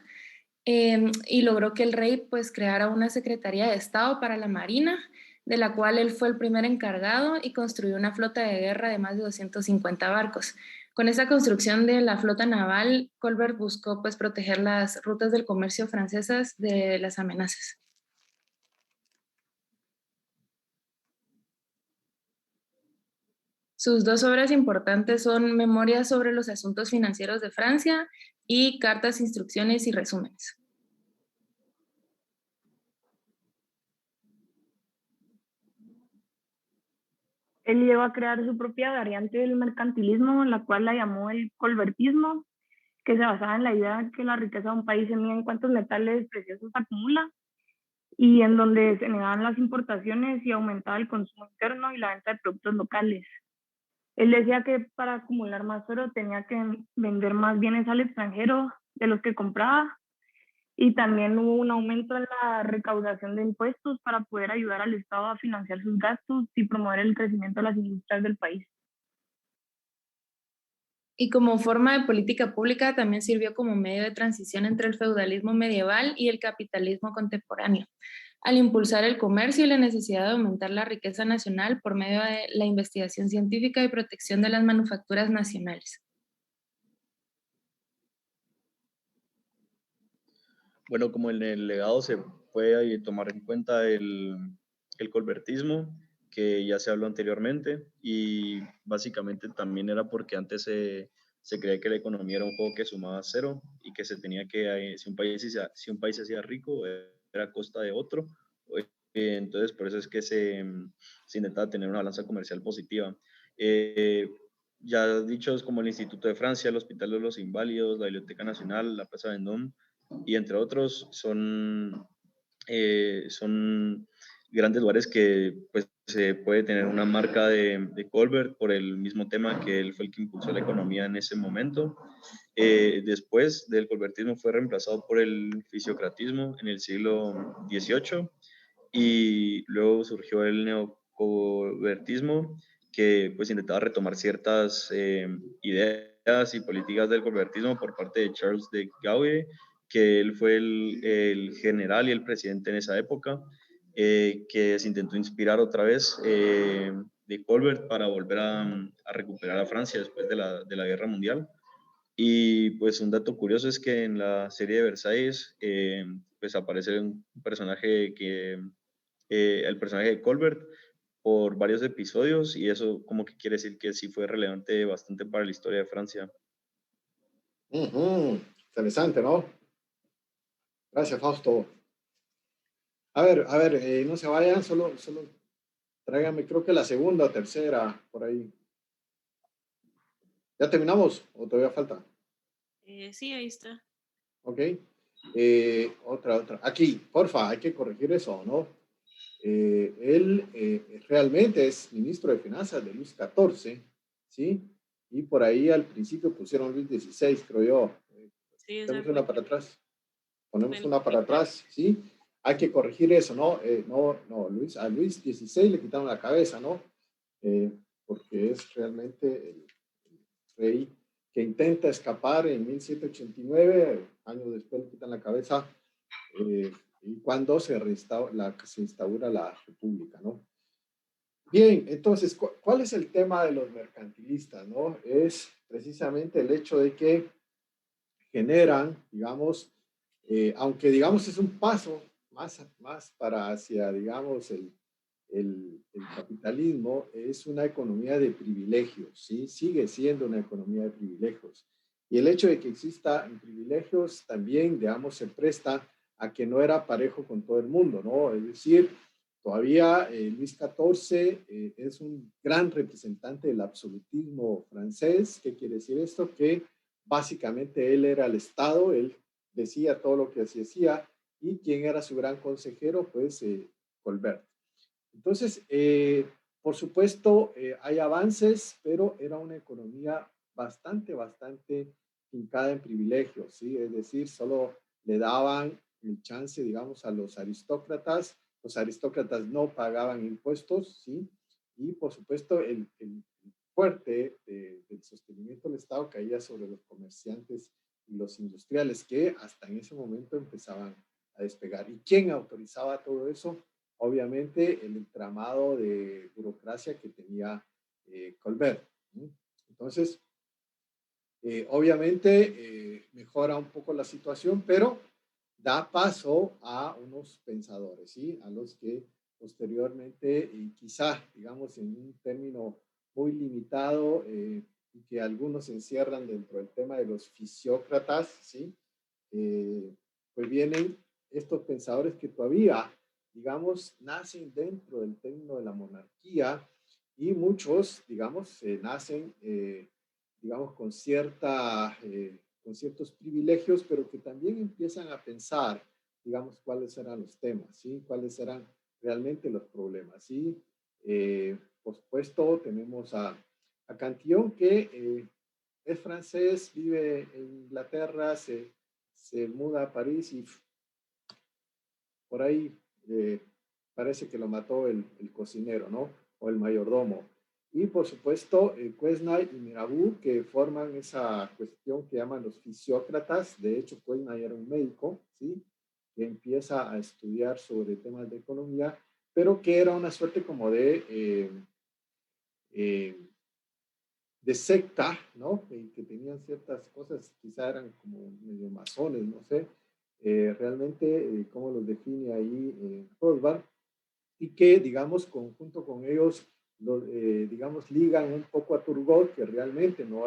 y logró que el rey pues creara una Secretaría de Estado para la Marina, de la cual él fue el primer encargado y construyó una flota de guerra de más de 250 barcos. Con esa construcción de la flota naval, Colbert buscó pues, proteger las rutas del comercio francesas de las amenazas. Sus dos obras importantes son Memorias sobre los asuntos financieros de Francia y Cartas, instrucciones y resúmenes. Él llegó a crear su propia variante del mercantilismo, la cual la llamó el colbertismo, que se basaba en la idea de que la riqueza de un país se mide en cuántos metales preciosos acumula, y en donde se negaban las importaciones y aumentaba el consumo interno y la venta de productos locales. Él decía que para acumular más oro tenía que vender más bienes al extranjero de los que compraba, y también hubo un aumento en la recaudación de impuestos para poder ayudar al Estado a financiar sus gastos y promover el crecimiento de las industrias del país. Y como forma de política pública también sirvió como medio de transición entre el feudalismo medieval y el capitalismo contemporáneo, al impulsar el comercio y la necesidad de aumentar la riqueza nacional por medio de la investigación científica y protección de las manufacturas nacionales. Bueno, como en el legado se puede tomar en cuenta el colbertismo, que ya se habló anteriormente, y básicamente también era porque antes se creía que la economía era un juego que sumaba cero y que se tenía que, si un país se hacía rico, era a costa de otro. Entonces, por eso es que se intentaba tener una balanza comercial positiva. Ya dichos como el Instituto de Francia, el Hospital de los Inválidos, la Biblioteca Nacional, la Plaza Vendôme, y entre otros son grandes lugares que pues se puede tener una marca de Colbert por el mismo tema que él fue el que impulsó la economía en ese momento. Después del colbertismo fue reemplazado por el fisiocratismo en el siglo XVIII y luego surgió el neocolbertismo que pues intentaba retomar ciertas ideas y políticas del colbertismo por parte de Charles de Gaulle, que él fue el general y el presidente en esa época, que se intentó inspirar otra vez de Colbert para volver a recuperar a Francia después de la Guerra Mundial. Y pues un dato curioso es que en la serie de Versailles pues aparece un personaje el personaje de Colbert por varios episodios, y eso como que quiere decir que sí fue relevante bastante para la historia de Francia. Interesante, ¿no? Gracias, Fausto. A ver, no se vayan, solo tráiganme, creo que la segunda o tercera, por ahí. ¿Ya terminamos o todavía falta? Sí, ahí está. Ok. Otra. Aquí, porfa, hay que corregir eso, ¿no? Él realmente es ministro de Finanzas de Luis XIV, ¿sí? Y por ahí al principio pusieron Luis XVI, creo yo. Sí, Ponemos una para atrás. Ponemos una para atrás, ¿sí? Hay que corregir eso, ¿no? A Luis XVI le quitaron la cabeza, ¿no? Porque es realmente el rey que intenta escapar en 1789, años después le quitan la cabeza, y cuando se instaura la república, ¿no? Bien, entonces, ¿cuál es el tema de los mercantilistas, no? Es precisamente el hecho de que generan, digamos, aunque digamos es un paso más para hacia, digamos, el capitalismo, es una economía de privilegios, ¿sí? Sigue siendo una economía de privilegios. Y el hecho de que existan privilegios también, digamos, se presta a que no era parejo con todo el mundo, ¿no? Es decir, todavía Luis XIV es un gran representante del absolutismo francés. ¿Qué quiere decir esto? Que básicamente él era el Estado, él decía todo lo que se hacía, y ¿quién era su gran consejero? Pues Colbert. Entonces, por supuesto, hay avances, pero era una economía bastante fincada en privilegios, ¿sí? Es decir, solo le daban el chance, digamos, a los aristócratas no pagaban impuestos, ¿sí? Y, por supuesto, el fuerte del sostenimiento del Estado caía sobre los comerciantes y los industriales, que hasta en ese momento empezaban a despegar. ¿Y quién autorizaba todo eso? obviamente, el entramado de burocracia que tenía Colbert. Entonces, obviamente, mejora un poco la situación, pero da paso a unos pensadores, ¿sí? A los que posteriormente, y quizá, digamos, en un término muy limitado, y que algunos se encierran dentro del tema de los fisiócratas, ¿sí? Pues vienen estos pensadores que todavía, digamos, nacen dentro del término de la monarquía, y muchos, digamos, nacen, digamos, con ciertos privilegios, pero que también empiezan a pensar, digamos, cuáles eran los temas, ¿sí? Cuáles eran realmente los problemas, ¿sí? Por supuesto, tenemos a Cantillon, que es francés, vive en Inglaterra, se muda a París y por ahí parece que lo mató el cocinero, ¿no? O el mayordomo. Y por supuesto, Quesnay y Mirabeau, que forman esa cuestión que llaman los fisiócratas. De hecho, Quesnay era un médico, ¿sí? Que empieza a estudiar sobre temas de economía, pero que era una suerte como de secta, ¿no? Que tenían ciertas cosas, quizá eran como medio masones, no sé, realmente cómo los define ahí Rothbard, y que, digamos, junto con ellos, digamos, ligan un poco a Turgot, que realmente no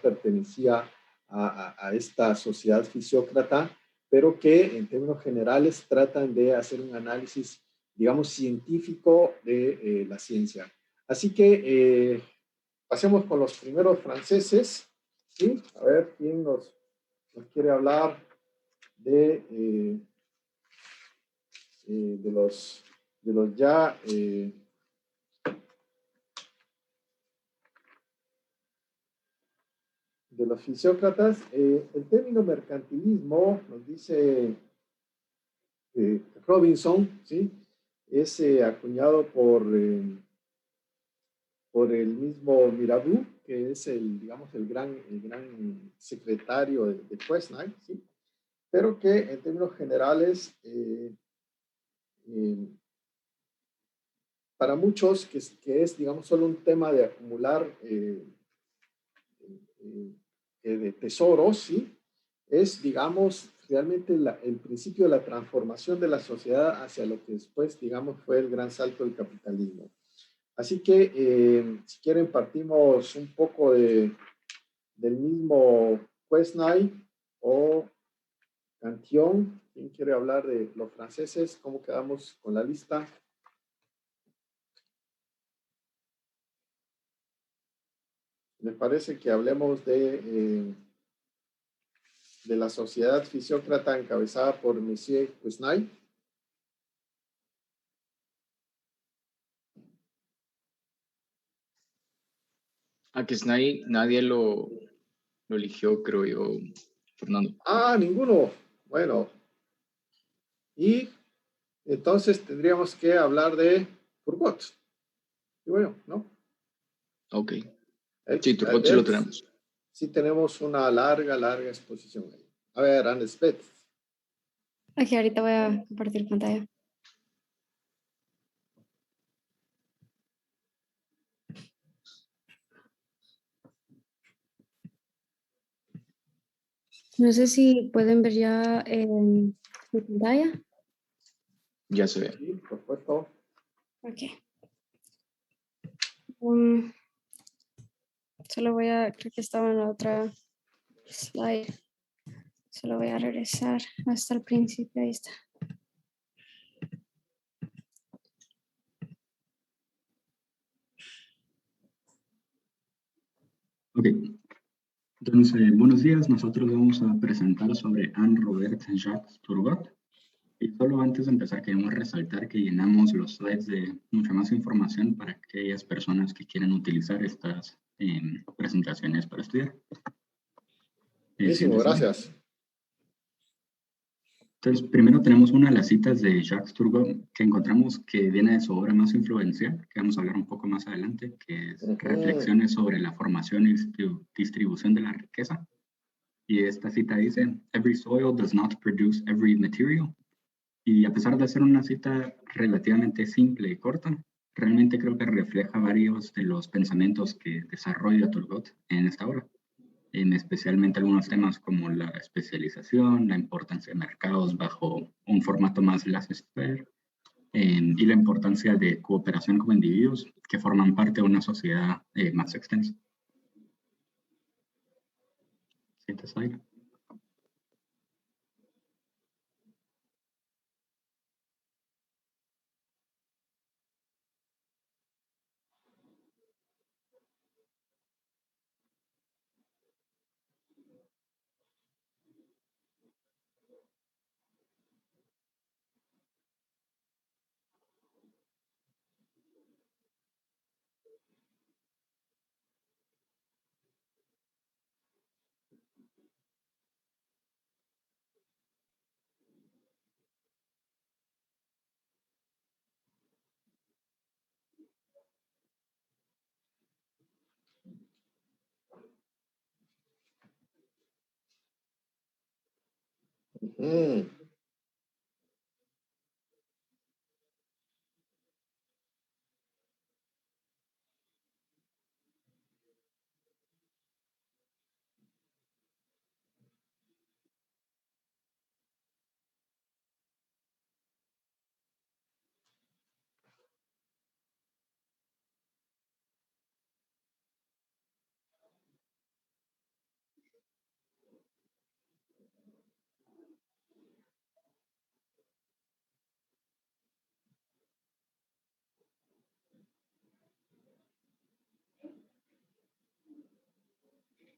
pertenecía a esta sociedad fisiócrata, pero que en términos generales tratan de hacer un análisis, digamos, científico de la ciencia. Así que pasemos con los primeros franceses, ¿sí? A ver, ¿quién nos quiere hablar de los ya de los fisiócratas? El término mercantilismo, nos dice Robinson, ¿sí? Es acuñado por el mismo Mirabeau, que es digamos, el gran secretario de Quesnay, ¿sí? Pero que en términos generales, para muchos, que es, digamos, solo un tema de acumular de tesoros, ¿sí? Es, digamos, realmente el principio de la transformación de la sociedad hacia lo que después, digamos, fue el gran salto del capitalismo. Así que, si quieren, partimos un poco del mismo Quesnay o Cantillon. ¿Quién quiere hablar de los franceses? ¿Cómo quedamos con la lista? Me parece que hablemos de la sociedad fisiócrata encabezada por Monsieur Quesnay. A Quesnay nadie lo eligió, creo yo, Fernando. Ah, ninguno. Bueno. Y entonces tendríamos que hablar de Turgot. Digo yo, ¿no? Ok. Sí, Turgot sí lo tenemos. Sí tenemos una larga exposición ahí. A ver, Andes Beth. Aquí ahorita voy a compartir pantalla. No sé si pueden ver ya en mi pantalla. Ya se ve. Sí, por supuesto. Ok. Solo voy a, creo que estaba en la otra slide. Solo voy a regresar hasta el principio. Ahí está. Ok. Entonces, buenos días. Nosotros vamos a presentar sobre Anne-Robert Jacques Turgot. Y solo antes de empezar, queremos resaltar que llenamos los slides de mucha más información para aquellas personas que quieren utilizar estas presentaciones para estudiar. Buenísimo, gracias. Entonces, primero tenemos una de las citas de Jacques Turgot que encontramos que viene de su obra más influencial, que vamos a hablar un poco más adelante, que es Reflexiones sobre la formación y distribución de la riqueza. Y esta cita dice, "Every soil does not produce every material. Y a pesar de ser una cita relativamente simple y corta, realmente creo que refleja varios de los pensamientos que desarrolla Turgot en esta obra, especialmente algunos temas como la especialización, la importancia de mercados bajo un formato más laissez-faire, y la importancia de cooperación como individuos que forman parte de una sociedad más extensa. ¿Sientes aire?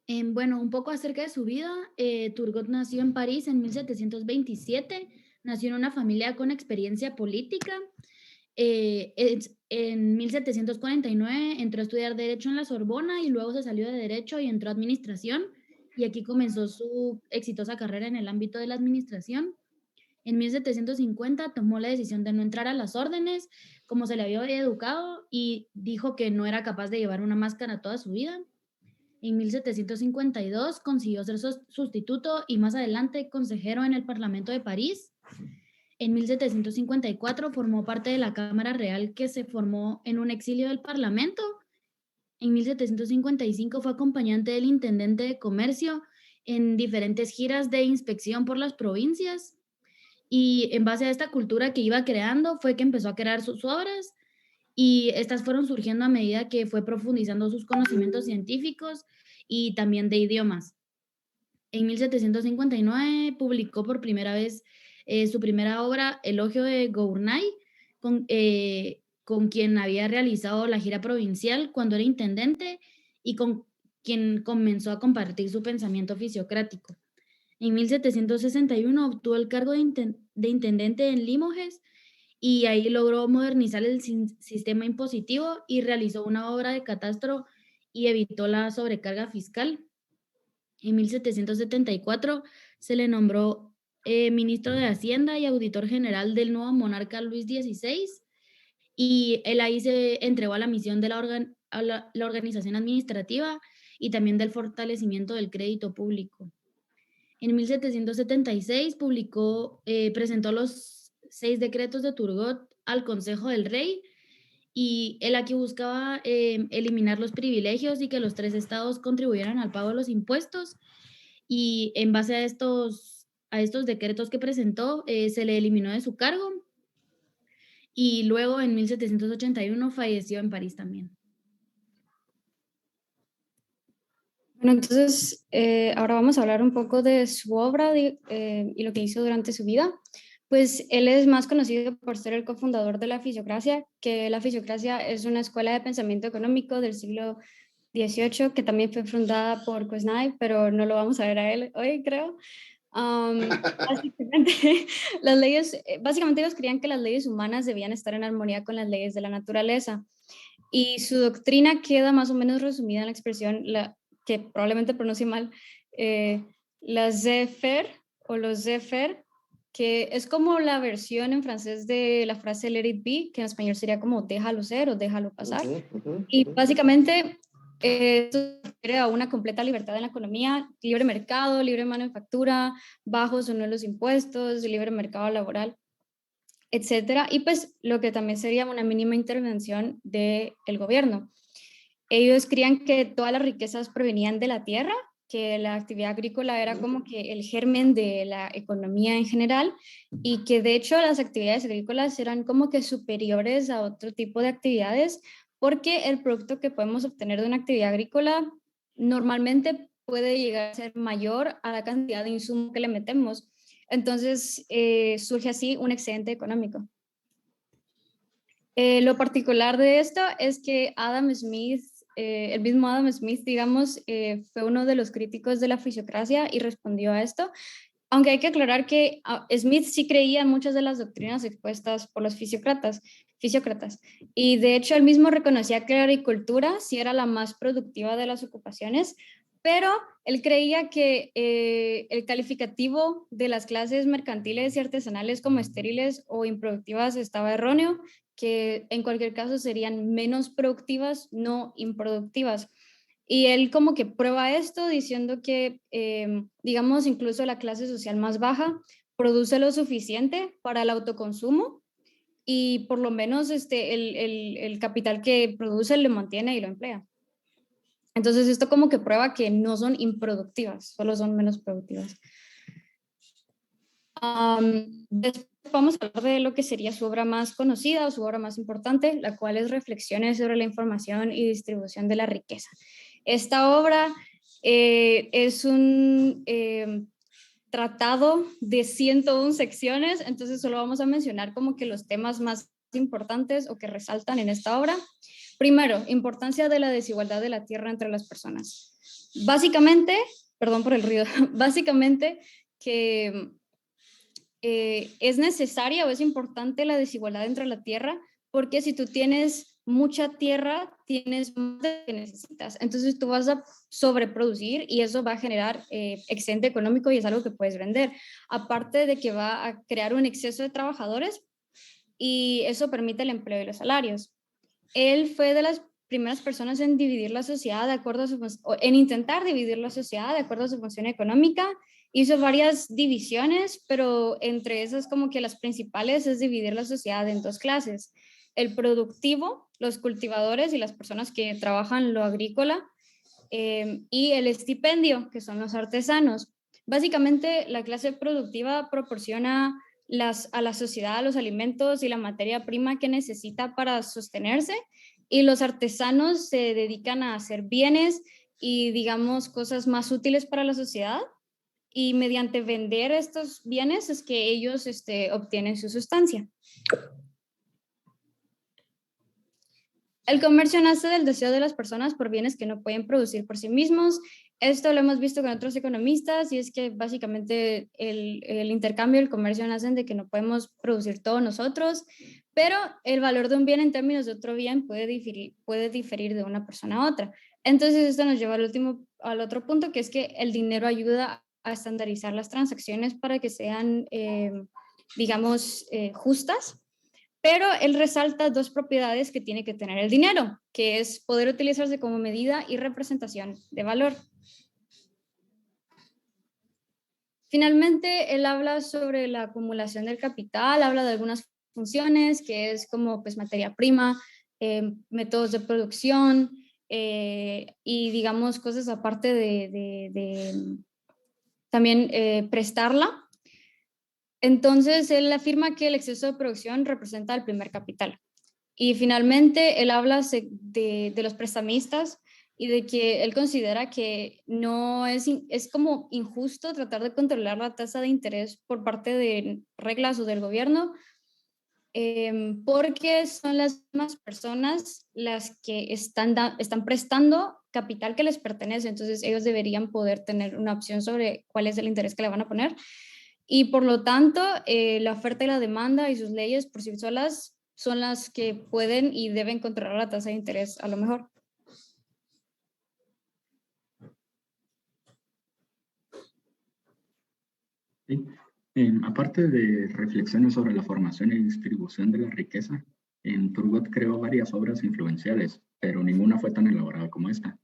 Bueno, un poco acerca de su vida. Turgot nació en París en 1727. Nació en una familia con experiencia política. En 1749 entró a estudiar Derecho en la Sorbona y luego se salió de Derecho y entró a Administración. Y aquí comenzó su exitosa carrera en el ámbito de la administración. En 1750 tomó la decisión de no entrar a las órdenes, como se le había educado, y dijo que no era capaz de llevar una máscara toda su vida. En 1752 consiguió ser sustituto y más adelante consejero en el Parlamento de París. En 1754 formó parte de la Cámara Real que se formó en un exilio del Parlamento. En 1755 fue acompañante del intendente de comercio en diferentes giras de inspección por las provincias. Y en base a esta cultura que iba creando fue que empezó a crear sus obras, y estas fueron surgiendo a medida que fue profundizando sus conocimientos científicos y también de idiomas. En 1759 publicó por primera vez su primera obra, Elogio de Gournay, con quien había realizado la gira provincial cuando era intendente y con quien comenzó a compartir su pensamiento fisiocrático. En 1761 obtuvo el cargo de intendente en Limoges y ahí logró modernizar el sistema impositivo y realizó una obra de catastro y evitó la sobrecarga fiscal. En 1774 se le nombró ministro de Hacienda y auditor general del nuevo monarca Luis XVI, y él ahí se entregó a la misión de la organización administrativa y también del fortalecimiento del crédito público. En 1776 presentó los 6 decretos de Turgot al Consejo del Rey, y él aquí buscaba eliminar los privilegios y que los 3 estados contribuyeran al pago de los impuestos, y en base a estos decretos que presentó, se le eliminó de su cargo, y luego en 1781 falleció en París también. Bueno, entonces ahora vamos a hablar un poco de su obra y lo que hizo durante su vida. Pues él es más conocido por ser el cofundador de la fisiocracia, que la fisiocracia es una escuela de pensamiento económico del siglo XVIII que también fue fundada por Quesnay, pero no lo vamos a ver a él hoy, creo. Básicamente ellos creían que las leyes humanas debían estar en armonía con las leyes de la naturaleza, y su doctrina queda más o menos resumida en la expresión, que probablemente pronuncie mal, laissez-faire o laissez-faire, que es como la versión en francés de la frase let it be, que en español sería como déjalo ser o déjalo pasar. Y básicamente esto refiere a una completa libertad en la economía, libre mercado, libre manufactura, bajos o nulos impuestos, libre mercado laboral. etcétera, y pues lo que también sería una mínima intervención del gobierno. Ellos creían que todas las riquezas provenían de la tierra, que la actividad agrícola era como que el germen de la economía en general y que de hecho las actividades agrícolas eran como que superiores a otro tipo de actividades porque el producto que podemos obtener de una actividad agrícola normalmente puede llegar a ser mayor a la cantidad de insumo que le metemos. Entonces surge así un excedente económico. Lo particular de esto es que Adam Smith, el mismo Adam Smith, digamos, fue uno de los críticos de la fisiocracia y respondió a esto, aunque hay que aclarar que Smith sí creía en muchas de las doctrinas expuestas por los fisiócratas, y de hecho él mismo reconocía que la agricultura sí era la más productiva de las ocupaciones, pero él creía que el calificativo de las clases mercantiles y artesanales como estériles o improductivas estaba erróneo, que en cualquier caso serían menos productivas, no improductivas. Y él como que prueba esto diciendo que, digamos, incluso la clase social más baja produce lo suficiente para el autoconsumo y por lo menos el capital que produce lo mantiene y lo emplea. Entonces esto como que prueba que no son improductivas, solo son menos productivas. Después vamos a hablar de lo que sería su obra más conocida o su obra más importante, la cual es Reflexiones sobre la información y distribución de la riqueza. Esta obra es un tratado de 101 secciones, entonces solo vamos a mencionar como que los temas más importantes o que resaltan en esta obra. Primero, importancia de la desigualdad de la tierra entre las personas. Básicamente, perdón por el ruido, básicamente que es necesaria o es importante la desigualdad entre la tierra, porque si tú tienes mucha tierra, tienes más de lo que necesitas. Entonces tú vas a sobreproducir y eso va a generar excedente económico y es algo que puedes vender. Aparte de que va a crear un exceso de trabajadores y eso permite el empleo y los salarios. Él fue de las primeras personas en dividir la sociedad de acuerdo a en intentar dividir la sociedad de acuerdo a su función económica. Hizo varias divisiones, pero entre esas como que las principales es dividir la sociedad en dos clases. El productivo, los cultivadores y las personas que trabajan lo agrícola, y el estipendio, que son los artesanos. Básicamente, la clase productiva proporciona a la sociedad los alimentos y la materia prima que necesita para sostenerse, y los artesanos se dedican a hacer bienes y, digamos, cosas más útiles para la sociedad, y mediante vender estos bienes es que ellos obtienen su sustancia. El comercio nace del deseo de las personas por bienes que no pueden producir por sí mismos. Esto lo hemos visto con otros economistas y es que básicamente el intercambio y el comercio nacen de que no podemos producir todo nosotros, pero el valor de un bien en términos de otro bien puede diferir de una persona a otra. Entonces esto nos lleva al otro punto, que es que el dinero ayuda a estandarizar las transacciones para que sean, digamos, justas. Pero él resalta dos propiedades que tiene que tener el dinero, que es poder utilizarse como medida y representación de valor. Finalmente, él habla sobre la acumulación del capital, habla de algunas funciones, que es como pues, materia prima, métodos de producción y digamos cosas aparte de también prestarla. Entonces, él afirma que el exceso de producción representa el primer capital. Y finalmente, él habla de los prestamistas y de que él considera que no es como injusto tratar de controlar la tasa de interés por parte de reglas o del gobierno, porque son las mismas personas las que están prestando capital que les pertenece. Entonces, ellos deberían poder tener una opción sobre cuál es el interés que le van a poner. Y por lo tanto, la oferta y la demanda y sus leyes por sí solas son las que pueden y deben controlar la tasa de interés a lo mejor. Sí. Aparte de reflexiones sobre la formación y distribución de la riqueza, Turgot creó varias obras influenciales, pero ninguna fue tan elaborada como esta.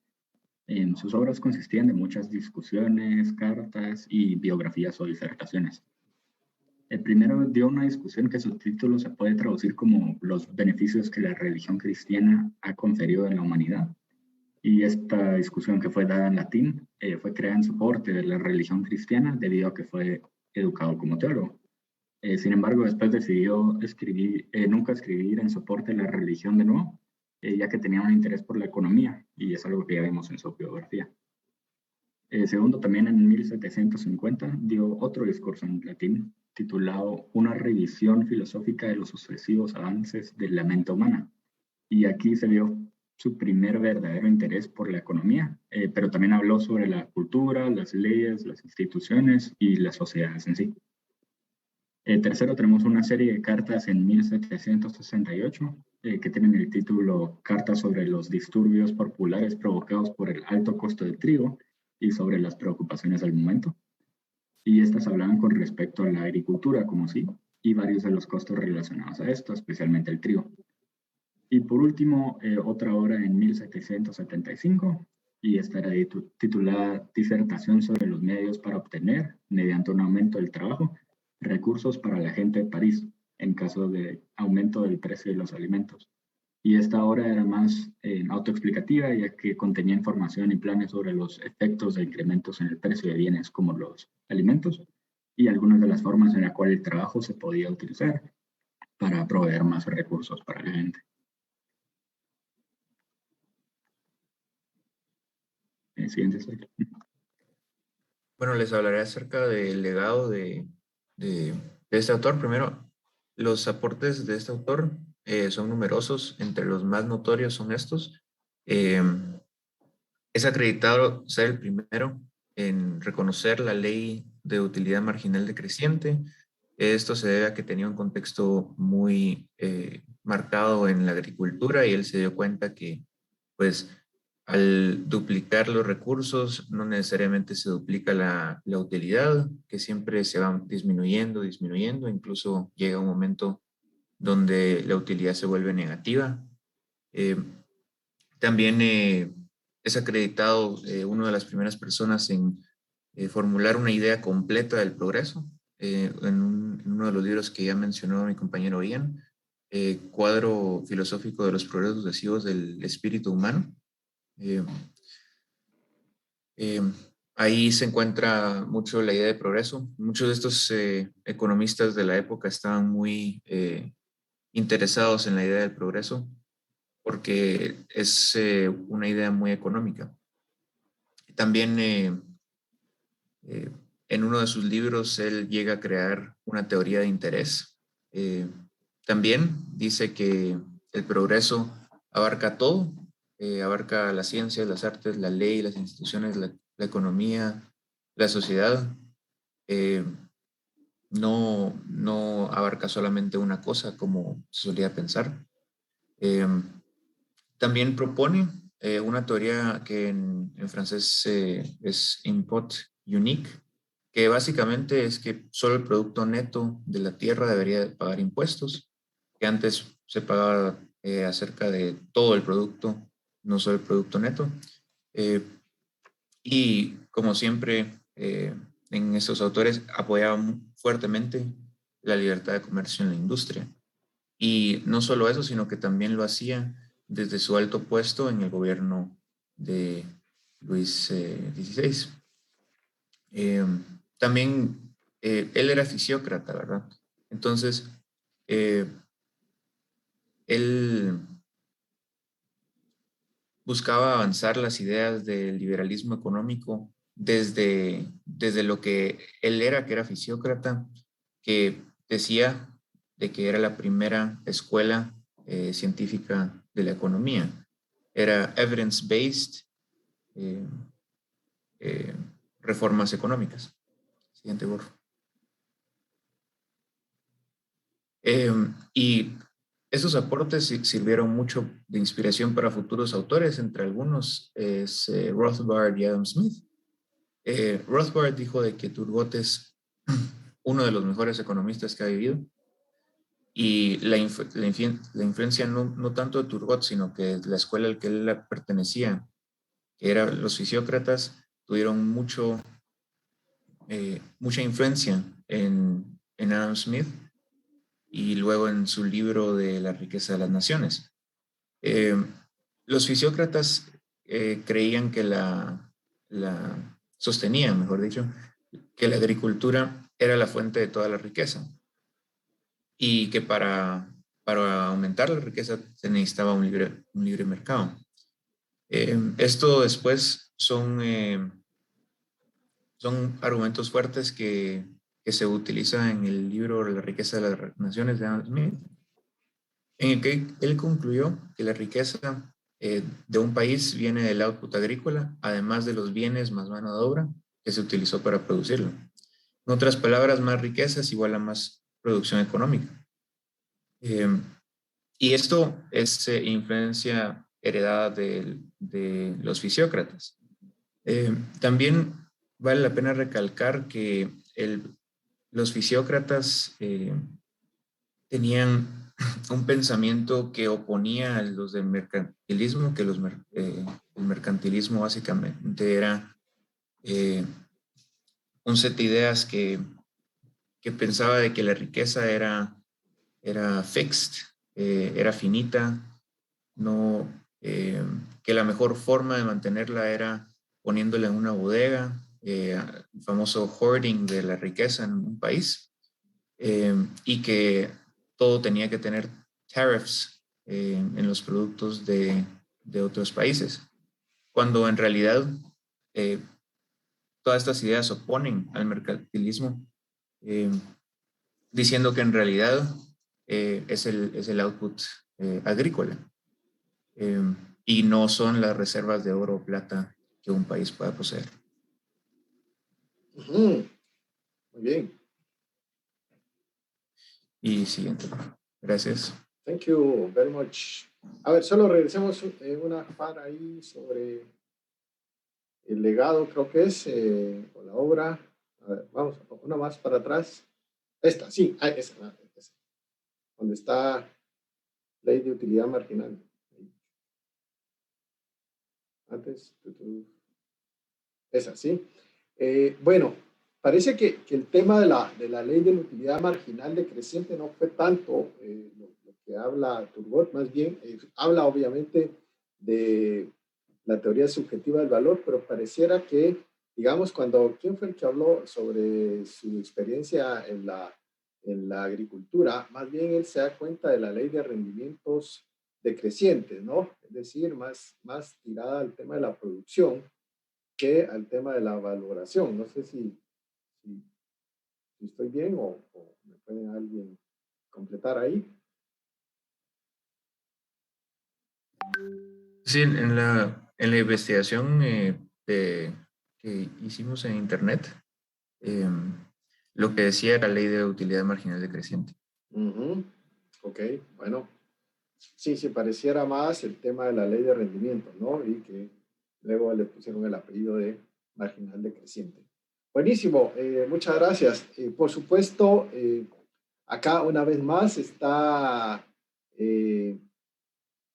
Sus obras consistían de muchas discusiones, cartas y biografías o disertaciones. El primero dio una discusión que su título se puede traducir como los beneficios que la religión cristiana ha conferido en la humanidad. Y esta discusión, que fue dada en latín, fue creada en soporte de la religión cristiana debido a que fue educado como teólogo. Sin embargo, después decidió nunca escribir en soporte de la religión de nuevo, ya que tenía un interés por la economía, y es algo que ya vimos en su biografía. Segundo, también en 1750 dio otro discurso en latín titulado Una revisión filosófica de los sucesivos avances de la mente humana. Y aquí se vio su primer verdadero interés por la economía, pero también habló sobre la cultura, las leyes, las instituciones y las sociedades en sí. Tercero, tenemos una serie de cartas en 1768 que tienen el título Cartas sobre los disturbios populares provocados por el alto costo del trigo y sobre las preocupaciones del momento. Y estas hablaban con respecto a la agricultura como sí, y varios de los costos relacionados a esto, especialmente el trigo. Y por último, otra obra en 1775, y esta era titulada Disertación sobre los medios para obtener, mediante un aumento del trabajo, recursos para la gente de París, en caso de aumento del precio de los alimentos. Y esta obra era más autoexplicativa, ya que contenía información y planes sobre los efectos de incrementos en el precio de bienes como los alimentos, y algunas de las formas en las cuales el trabajo se podía utilizar para proveer más recursos para la gente. Siguiente slide. Bueno, les hablaré acerca del legado de este autor. Primero, los aportes de este autor son numerosos. Entre los más notorios son estos. Es acreditado ser el primero en reconocer la ley de utilidad marginal decreciente. Esto se debe a que tenía un contexto muy marcado en la agricultura, y él se dio cuenta que, pues, al duplicar los recursos, no necesariamente se duplica la utilidad, que siempre se va disminuyendo, incluso llega un momento donde la utilidad se vuelve negativa. También es acreditado una de las primeras personas en formular una idea completa del progreso, en uno de los libros que ya mencionó mi compañero Ian, Cuadro filosófico de los progresos sucesivos del espíritu humano. Ahí se encuentra mucho la idea de progreso. Muchos de estos economistas de la época estaban muy interesados en la idea del progreso porque es una idea muy económica. También en uno de sus libros él llega a crear una teoría de interés. También dice que el progreso abarca todo. Abarca las ciencias, las artes, la ley, las instituciones, la economía, la sociedad. No abarca solamente una cosa como se solía pensar. También propone una teoría que en francés es impôt unique, que básicamente es que solo el producto neto de la tierra debería pagar impuestos, que antes se pagaba acerca de todo el producto, no solo el producto neto. Y como siempre, en estos autores apoyaban fuertemente la libertad de comercio en la industria. Y no solo eso, sino que también lo hacía desde su alto puesto en el gobierno de Luis XVI. También él era fisiócrata, ¿verdad? Entonces, él buscaba avanzar las ideas del liberalismo económico desde lo que él era, que era fisiócrata, que decía de que era la primera escuela científica de la economía. Era evidence-based reformas económicas. Siguiente, por favor. Y esos aportes sirvieron mucho de inspiración para futuros autores, entre algunos es Rothbard y Adam Smith. Rothbard dijo de que Turgot es uno de los mejores economistas que ha vivido, y la influencia no tanto de Turgot, sino que la escuela al que él pertenecía, que eran los fisiócratas, tuvieron mucha influencia en en Adam Smith y luego en su libro de La riqueza de las naciones. Los fisiócratas creían que sostenían, mejor dicho, que la agricultura era la fuente de toda la riqueza y que para aumentar la riqueza se necesitaba un libre mercado. Esto después son argumentos fuertes que se utilizan en el libro La riqueza de las naciones de Adam Smith, en el que él concluyó que la riqueza de un país viene del output agrícola, además de los bienes más mano de obra que se utilizó para producirlo. En otras palabras, más riqueza es igual a más producción económica. Y esto es influencia heredada de los fisiócratas. También vale la pena recalcar que los fisiócratas tenían un pensamiento que oponía a los del mercantilismo, que el mercantilismo básicamente era un set de ideas que pensaba de que la riqueza era fixed, era finita, no, que la mejor forma de mantenerla era poniéndola en una bodega, el famoso hoarding de la riqueza en un país, y que todo tenía que tener tariffs en los productos de otros países, cuando en realidad todas estas ideas se oponen al mercantilismo, diciendo que en realidad es el output agrícola y no son las reservas de oro o plata que un país pueda poseer. Muy bien. Y siguiente. Gracias. Thank you very much. A ver, solo regresemos una par ahí sobre el legado, creo que es, o la obra. A ver, vamos, una más para atrás. Esta, sí, esa. Donde está ley de utilidad marginal. Antes, esa, sí. Bueno, parece que el tema de la ley de la utilidad marginal decreciente no fue tanto lo que habla Turgot, más bien habla obviamente de la teoría subjetiva del valor, pero pareciera que, digamos, ¿quién fue el que habló sobre su experiencia en la agricultura? Más bien él se da cuenta de la ley de rendimientos decrecientes, ¿no? Es decir, más tirada al tema de la producción que al tema de la valoración. No sé si estoy bien o me puede alguien completar ahí. Sí, en la investigación que hicimos en internet, lo que decía era ley de utilidad marginal decreciente. Ok, bueno. Sí, pareciera más el tema de la ley de rendimiento, ¿no? Y que luego le pusieron el apellido de marginal decreciente. Buenísimo, muchas gracias. Por supuesto, acá una vez más está el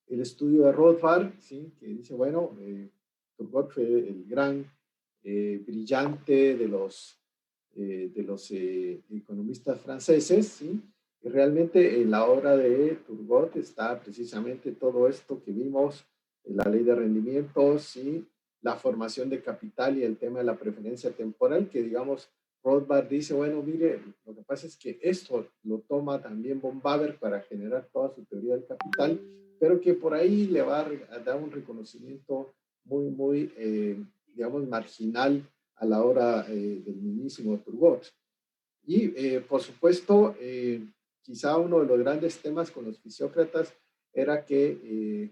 estudio de Rothbard, ¿sí? Que dice, bueno, Turgot fue el gran brillante de los economistas franceses, ¿sí? Y realmente en la obra de Turgot está precisamente todo esto que vimos, la ley de rendimientos, ¿sí? La formación de capital y el tema de la preferencia temporal, que digamos, Rothbard dice, bueno, mire, lo que pasa es que esto lo toma también von Baber para generar toda su teoría del capital, pero que por ahí le va a dar un reconocimiento muy digamos, marginal a la obra del mismísimo Turgot. Y, por supuesto, quizá uno de los grandes temas con los fisiócratas era que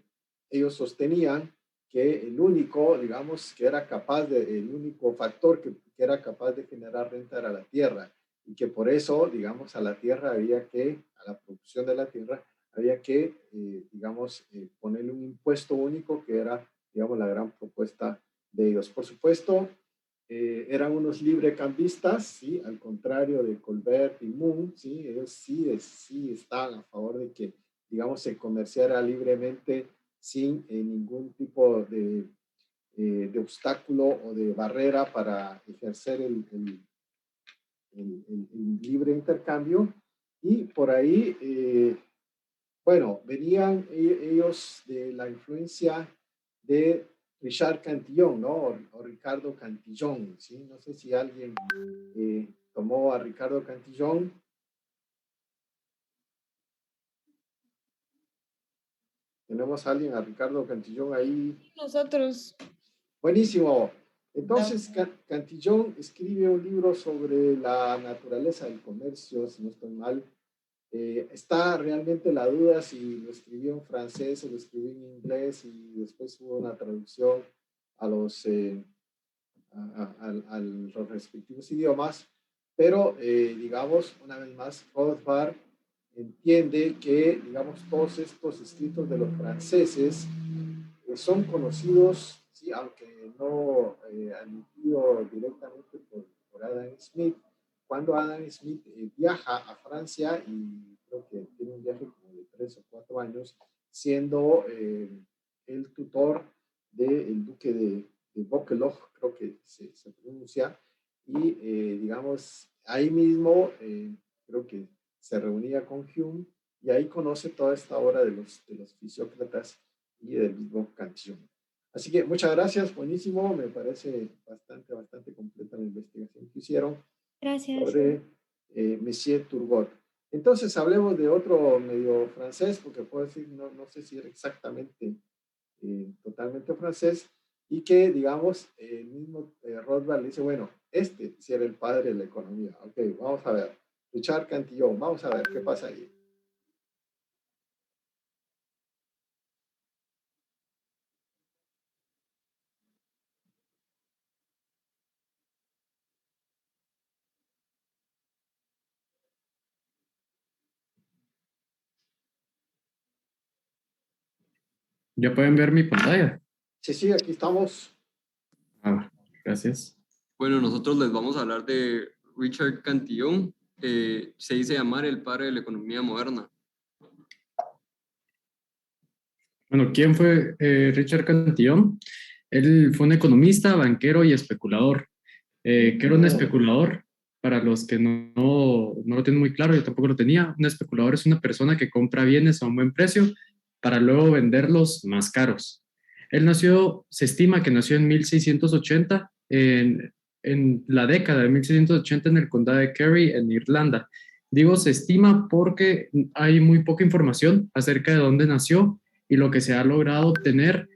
ellos sostenían que el único, digamos, el único factor que era capaz de generar renta era la tierra, y que por eso, digamos, a la producción de la tierra, había que, digamos, ponerle un impuesto único que era, digamos, la gran propuesta de ellos. Por supuesto, eran unos librecambistas, ¿sí? Al contrario de Colbert y Moon, ¿sí? Ellos sí estaban a favor de que, digamos, se comerciara libremente sin ningún tipo de obstáculo o de barrera para ejercer el libre intercambio, y por ahí, bueno, venían ellos de la influencia de Richard Cantillon, ¿no? O Ricardo Cantillon, ¿sí? No sé si alguien tomó a Ricardo Cantillon. ¿Tenemos a alguien, a Ricardo Cantillon ahí? Nosotros. Buenísimo. Entonces, Cantillon escribe un libro sobre la naturaleza del comercio, si no estoy mal. Está realmente la duda si lo escribió en francés o lo escribió en inglés, y después hubo una traducción a los respectivos idiomas. Pero, digamos, una vez más, Rothbard entiende que, digamos, todos estos escritos de los franceses son conocidos, ¿sí? Aunque no admitido directamente por Adam Smith. Cuando Adam Smith viaja a Francia, y creo que tiene un viaje como de 3 o 4 años, siendo el tutor del duque de Vauquelin, creo que se pronuncia, y digamos, ahí mismo creo que se reunía con Hume, y ahí conoce toda esta obra de los fisiócratas y del mismo Cantillon. Así que muchas gracias, buenísimo, me parece bastante completa la investigación que hicieron. Gracias. Sobre Monsieur Turgot. Entonces hablemos de otro medio francés, porque puedo decir, no sé si era exactamente totalmente francés, y que, digamos, el mismo Rothbard le dice, bueno, este sí era el padre de la economía. Ok, vamos a ver. Richard Cantillon, vamos a ver qué pasa ahí. ¿Ya pueden ver mi pantalla? Sí, aquí estamos. Ah, gracias. Bueno, nosotros les vamos a hablar de Richard Cantillon, se dice llamar el padre de la economía moderna. Bueno, ¿quién fue Richard Cantillon? Él fue un economista, banquero y especulador. ¿Qué era un especulador? Para los que no lo tienen muy claro, yo tampoco lo tenía. Un especulador es una persona que compra bienes a un buen precio para luego venderlos más caros. Se estima que nació en 1680, en la década de 1680 en el condado de Kerry, en Irlanda. Digo se estima porque hay muy poca información acerca de dónde nació, y lo que se ha logrado obtener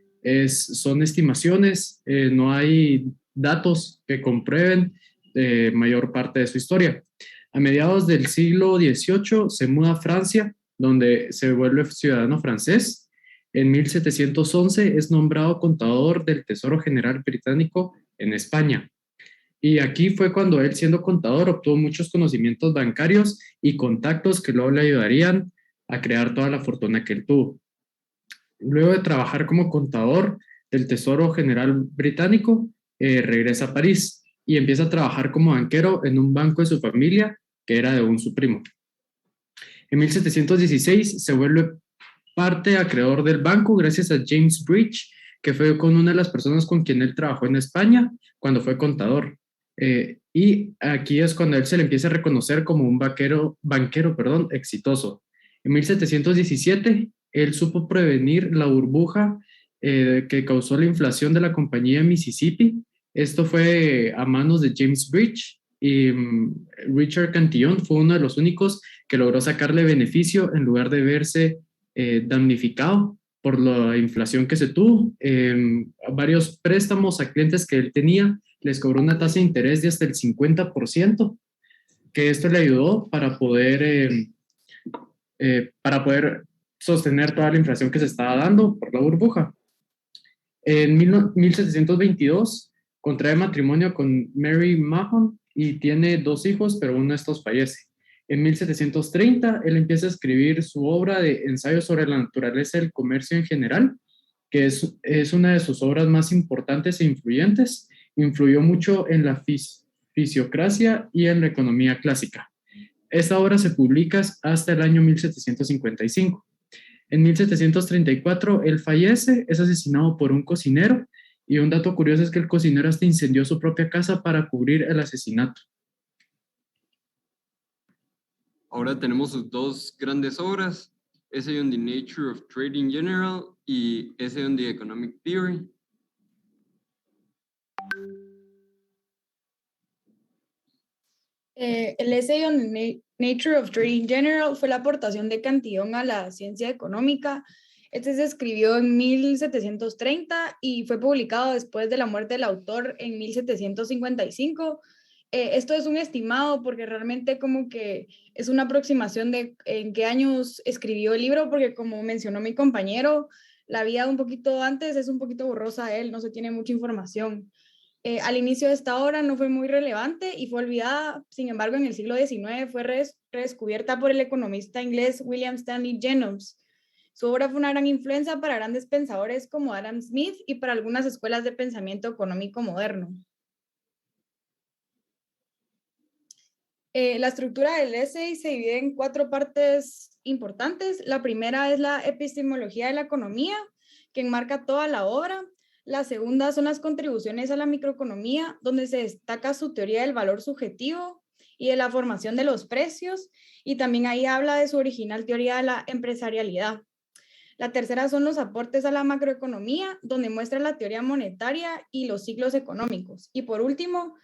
son estimaciones, no hay datos que comprueben mayor parte de su historia. A mediados del siglo XVIII se muda a Francia, donde se vuelve ciudadano francés. En 1711 es nombrado contador del Tesoro General Británico en España. Y aquí fue cuando él, siendo contador, obtuvo muchos conocimientos bancarios y contactos que luego le ayudarían a crear toda la fortuna que él tuvo. Luego de trabajar como contador del Tesoro General Británico, regresa a París y empieza a trabajar como banquero en un banco de su familia, que era de su primo. En 1716 se vuelve parte acreedor del banco gracias a James Bridge, que fue con una de las personas con quien él trabajó en España cuando fue contador. Y aquí es cuando él se le empieza a reconocer como un banquero, exitoso. En 1717, él supo prevenir la burbuja que causó la inflación de la compañía Mississippi. Esto fue a manos de James Bridge, y Richard Cantillon fue uno de los únicos que logró sacarle beneficio en lugar de verse damnificado por la inflación que se tuvo. Varios préstamos a clientes que él tenía les cobró una tasa de interés de hasta el 50%, que esto le ayudó para poder sostener toda la inflación que se estaba dando por la burbuja. En 1722 contrae matrimonio con Mary Mahon y tiene 2 hijos, pero uno de estos fallece. En 1730, él empieza a escribir su obra de ensayo sobre la naturaleza del comercio en general, que es una de sus obras más importantes e influyentes. Influyó mucho en la fisiocracia y en la economía clásica. Esta obra se publica hasta el año 1755. En 1734, él fallece, es asesinado por un cocinero, y un dato curioso es que el cocinero hasta incendió su propia casa para cubrir el asesinato. Ahora tenemos sus dos grandes obras, Essay on the Nature of Trade in General y Essay on the Economic Theory. El Essay on the Nature of Trade in General fue la aportación de Cantillon a la ciencia económica. Este se escribió en 1730 y fue publicado después de la muerte del autor en 1755. Esto es un estimado porque realmente como que es una aproximación de en qué años escribió el libro, porque como mencionó mi compañero, la vida un poquito antes es un poquito borrosa él, no se tiene mucha información. Al inicio de esta obra no fue muy relevante y fue olvidada. Sin embargo, en el siglo XIX fue redescubierta por el economista inglés William Stanley Jennings. Su obra fue una gran influencia para grandes pensadores como Adam Smith y para algunas escuelas de pensamiento económico moderno. La estructura del essay se divide en 4 partes importantes. La primera es la epistemología de la economía, que enmarca toda la obra. La segunda son las contribuciones a la microeconomía, donde se destaca su teoría del valor subjetivo y de la formación de los precios, y también ahí habla de su original teoría de la empresarialidad. La tercera son los aportes a la macroeconomía, donde muestra la teoría monetaria y los ciclos económicos. Y por último,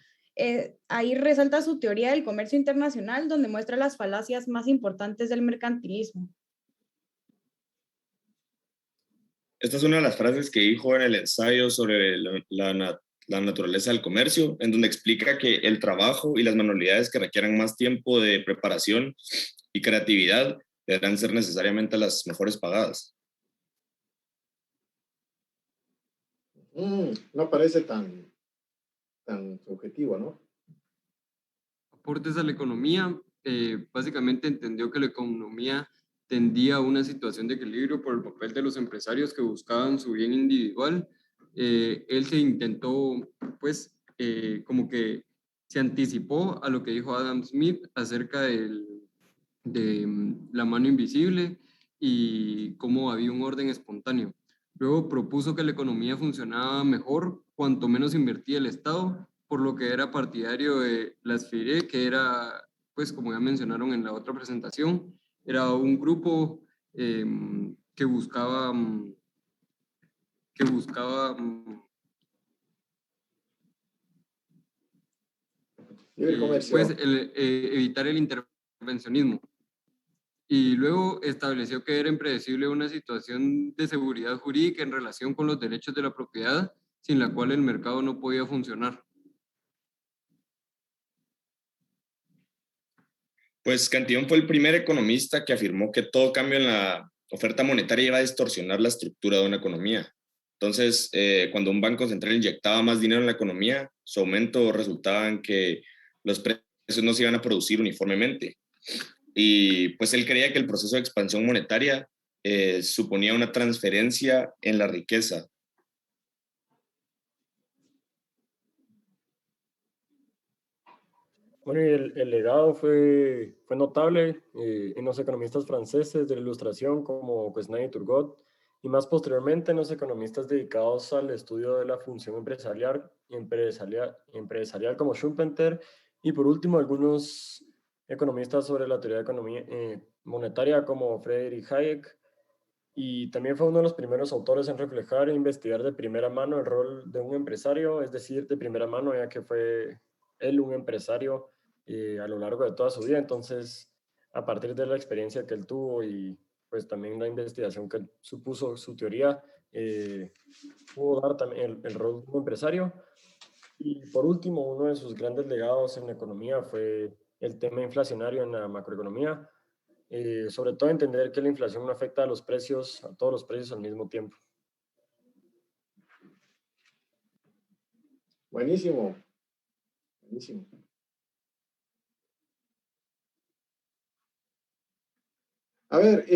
ahí resalta su teoría del comercio internacional, donde muestra las falacias más importantes del mercantilismo. Esta es una de las frases que dijo en el ensayo sobre la naturaleza del comercio, en donde explica que el trabajo y las manualidades que requieran más tiempo de preparación y creatividad deberán ser necesariamente las mejores pagadas. No parece tan subjetivo, ¿no? Aportes a la economía, básicamente entendió que la economía tendía a una situación de equilibrio por el papel de los empresarios que buscaban su bien individual. Él se intentó, pues, como que se anticipó a lo que dijo Adam Smith acerca de la mano invisible y cómo había un orden espontáneo. Luego propuso que la economía funcionaba mejor cuanto menos invertía el Estado, por lo que era partidario de las FIRE, que era, pues como ya mencionaron en la otra presentación, era un grupo que buscaba pues, evitar el intervencionismo. Y luego estableció que era impredecible una situación de seguridad jurídica en relación con los derechos de la propiedad, sin la cual el mercado no podía funcionar. Pues Cantillon fue el primer economista que afirmó que todo cambio en la oferta monetaria iba a distorsionar la estructura de una economía. Entonces, cuando un banco central inyectaba más dinero en la economía, su aumento resultaba en que los precios no se iban a producir uniformemente. Y pues él creía que el proceso de expansión monetaria suponía una transferencia en la riqueza. Bueno, y el legado fue notable en los economistas franceses de la Ilustración como Quesnay y Turgot, y más posteriormente en los economistas dedicados al estudio de la función empresarial como Schumpeter, y por último algunos economistas sobre la teoría de economía monetaria como Friedrich Hayek, y también fue uno de los primeros autores en reflejar e investigar de primera mano el rol de un empresario, es decir, de primera mano, ya que fue él un empresario a lo largo de toda su vida. Entonces, a partir de la experiencia que él tuvo y pues también la investigación que supuso su teoría, pudo dar también el rol de un empresario. Y por último, uno de sus grandes legados en la economía fue el tema inflacionario en la macroeconomía, sobre todo entender que la inflación no afecta a los precios, a todos los precios al mismo tiempo. Buenísimo, buenísimo. A ver,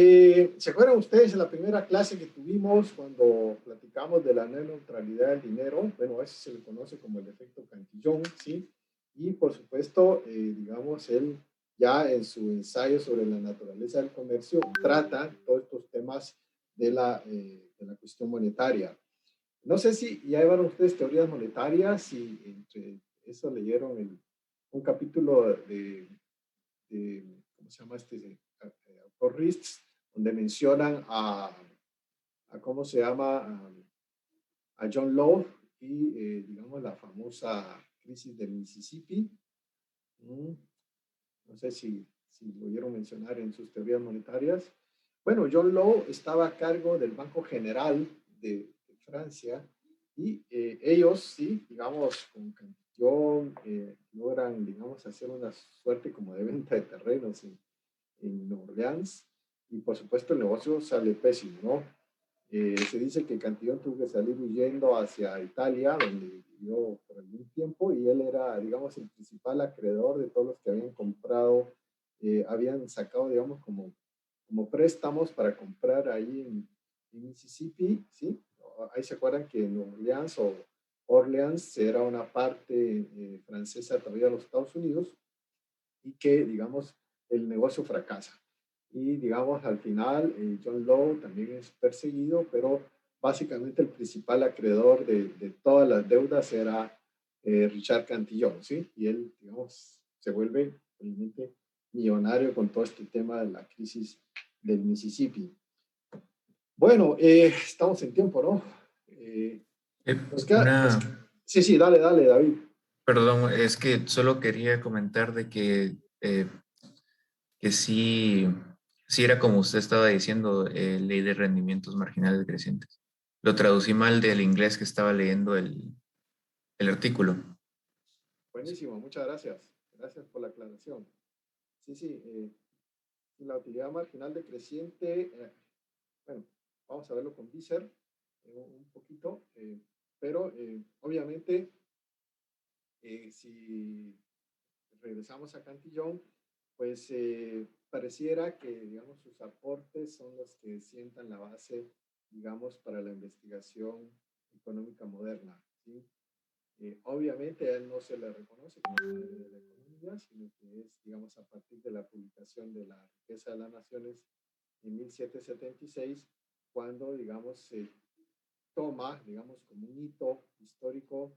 ¿se acuerdan ustedes de la primera clase que tuvimos cuando platicamos de la neutralidad del dinero? Bueno, a eso se le conoce como el efecto Cantillon, ¿sí? Y por supuesto, digamos, él ya en su ensayo sobre la naturaleza del comercio trata todos estos temas de la cuestión monetaria. No sé si ya llevaron ustedes teorías monetarias y entre eso leyeron un capítulo de ¿cómo ¿cómo se llama este autor Ritz? Donde mencionan ¿cómo se llama? A John Law y, digamos, la famosa crisis del Mississippi. No sé si lo oyeron mencionar en sus teorías monetarias. Bueno, John Law estaba a cargo del Banco General de Francia y ellos, sí, digamos, con Cantillon, logran, digamos, hacer una suerte como de venta de terrenos en Nueva Orleans y, por supuesto, el negocio sale pésimo, ¿no? Se dice que Cantillon tuvo que salir huyendo hacia Italia, donde vivió por algún tiempo, y él era, digamos, el principal acreedor de todos los que habían comprado, habían sacado, digamos, como préstamos para comprar ahí en Mississippi, ¿sí? Ahí se acuerdan que Nueva Orleans o Orleans era una parte francesa todavía de los Estados Unidos y que, digamos, el negocio fracasa. Y, digamos, al final, John Law también es perseguido, pero básicamente el principal acreedor de todas las deudas era Richard Cantillon, ¿sí? Y él, digamos, se vuelve realmente millonario con todo este tema de la crisis del Mississippi. Bueno, estamos en tiempo, ¿no? Sí, dale, David. Perdón, es que solo quería comentar de que sí era como usted estaba diciendo, ley de rendimientos marginales crecientes. Lo traducí mal del inglés que estaba leyendo el artículo. Buenísimo, muchas gracias. Gracias por la aclaración. Sí, la utilidad marginal decreciente, bueno, vamos a verlo con Visser un poquito, pero obviamente si regresamos a Cantillon, pues pareciera que, digamos, sus aportes son los que sientan la base, digamos, para la investigación económica moderna, ¿sí? Obviamente a él no se le reconoce como padre de la economía, sino que es, digamos, a partir de la publicación de La riqueza de las naciones en 1776, cuando, digamos, se toma, digamos, como un hito histórico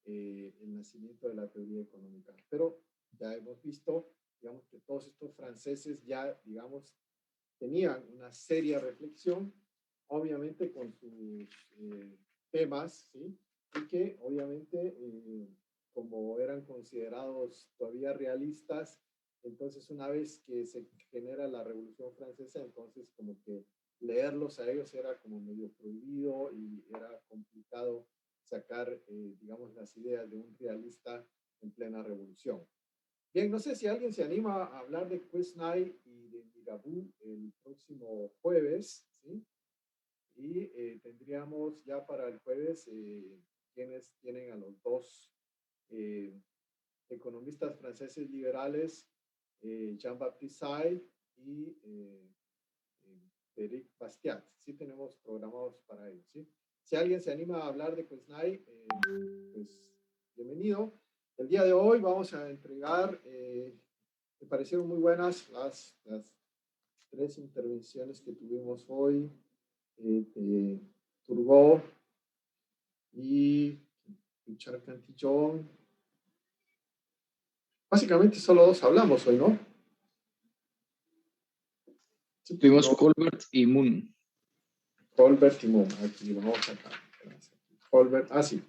el nacimiento de la teoría económica. Pero ya hemos visto, digamos, que todos estos franceses ya, digamos, tenían una seria reflexión, obviamente con sus temas, ¿sí? Y que obviamente, como eran considerados todavía realistas, entonces una vez que se genera la Revolución Francesa, entonces como que leerlos a ellos era como medio prohibido y era complicado sacar, digamos, las ideas de un realista en plena revolución. Bien, no sé si alguien se anima a hablar de Quesnay y de Mirabeau el próximo jueves, ¿sí? Y tendríamos ya para el jueves quienes tienen a los dos economistas franceses liberales, Jean-Baptiste Say y Éric Bastiat. Sí tenemos programados para ellos, ¿sí? Si alguien se anima a hablar de Quesnay, pues bienvenido. El día de hoy vamos a entregar, me parecieron muy buenas las tres intervenciones que tuvimos hoy, de Turgot y Richard Cantillon. Básicamente solo dos hablamos hoy, ¿no? Sí, tuvimos Colbert y Moon. Colbert y Moon, aquí vamos acá. Colbert, sí.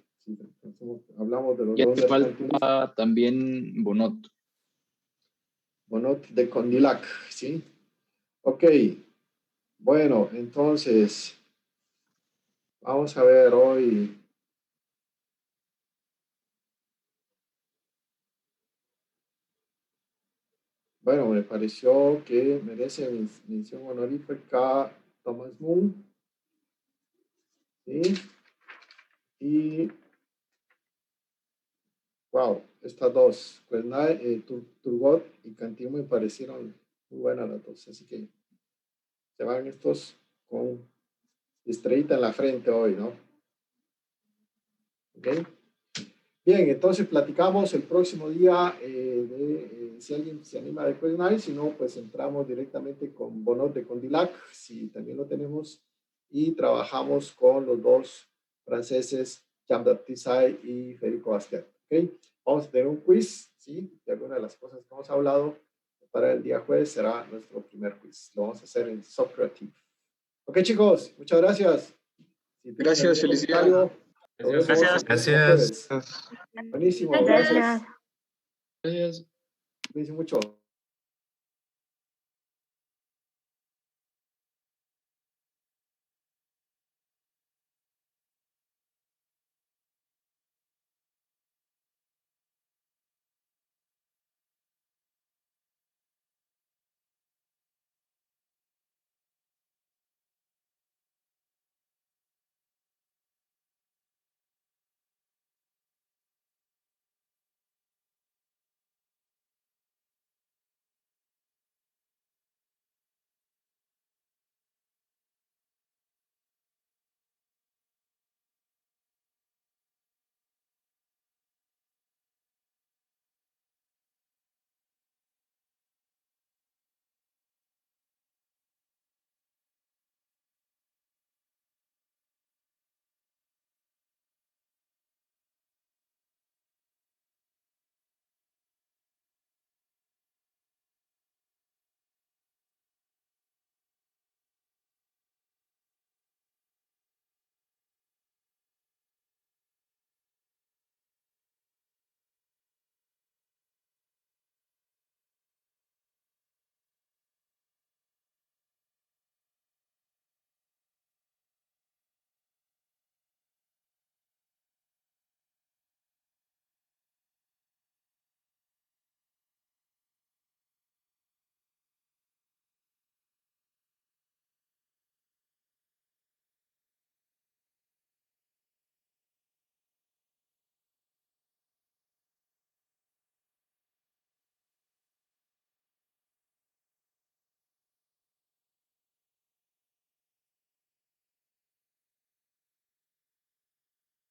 Hablamos de los dos. Y falta también Bonot. Bonot de Condillac, ¿sí? Ok. Bueno, entonces, vamos a ver hoy. Bueno, me pareció que merece mención honorífica Thomas Moon, ¿sí? Y wow, estas dos, pues nada, Turgot y Cantillon me parecieron muy buenas las dos, así que se van estos con estrellita en la frente hoy, ¿no? ¿Ok? Bien, entonces platicamos el próximo día si alguien se anima de Quesnay, si no, pues entramos directamente con Bonot de Condillac, si también lo tenemos, y trabajamos con los dos franceses, Jean-Baptiste Say y Federico Bastiat. ¿Ok? Vamos a tener un quiz, ¿sí? De algunas de las cosas que hemos hablado. para el día jueves será nuestro primer quiz. Lo vamos a hacer en Socrative. Ok, chicos, muchas gracias. Gracias, felicidades. Gracias. Buenísimo, gracias. Gracias. Cuídense mucho.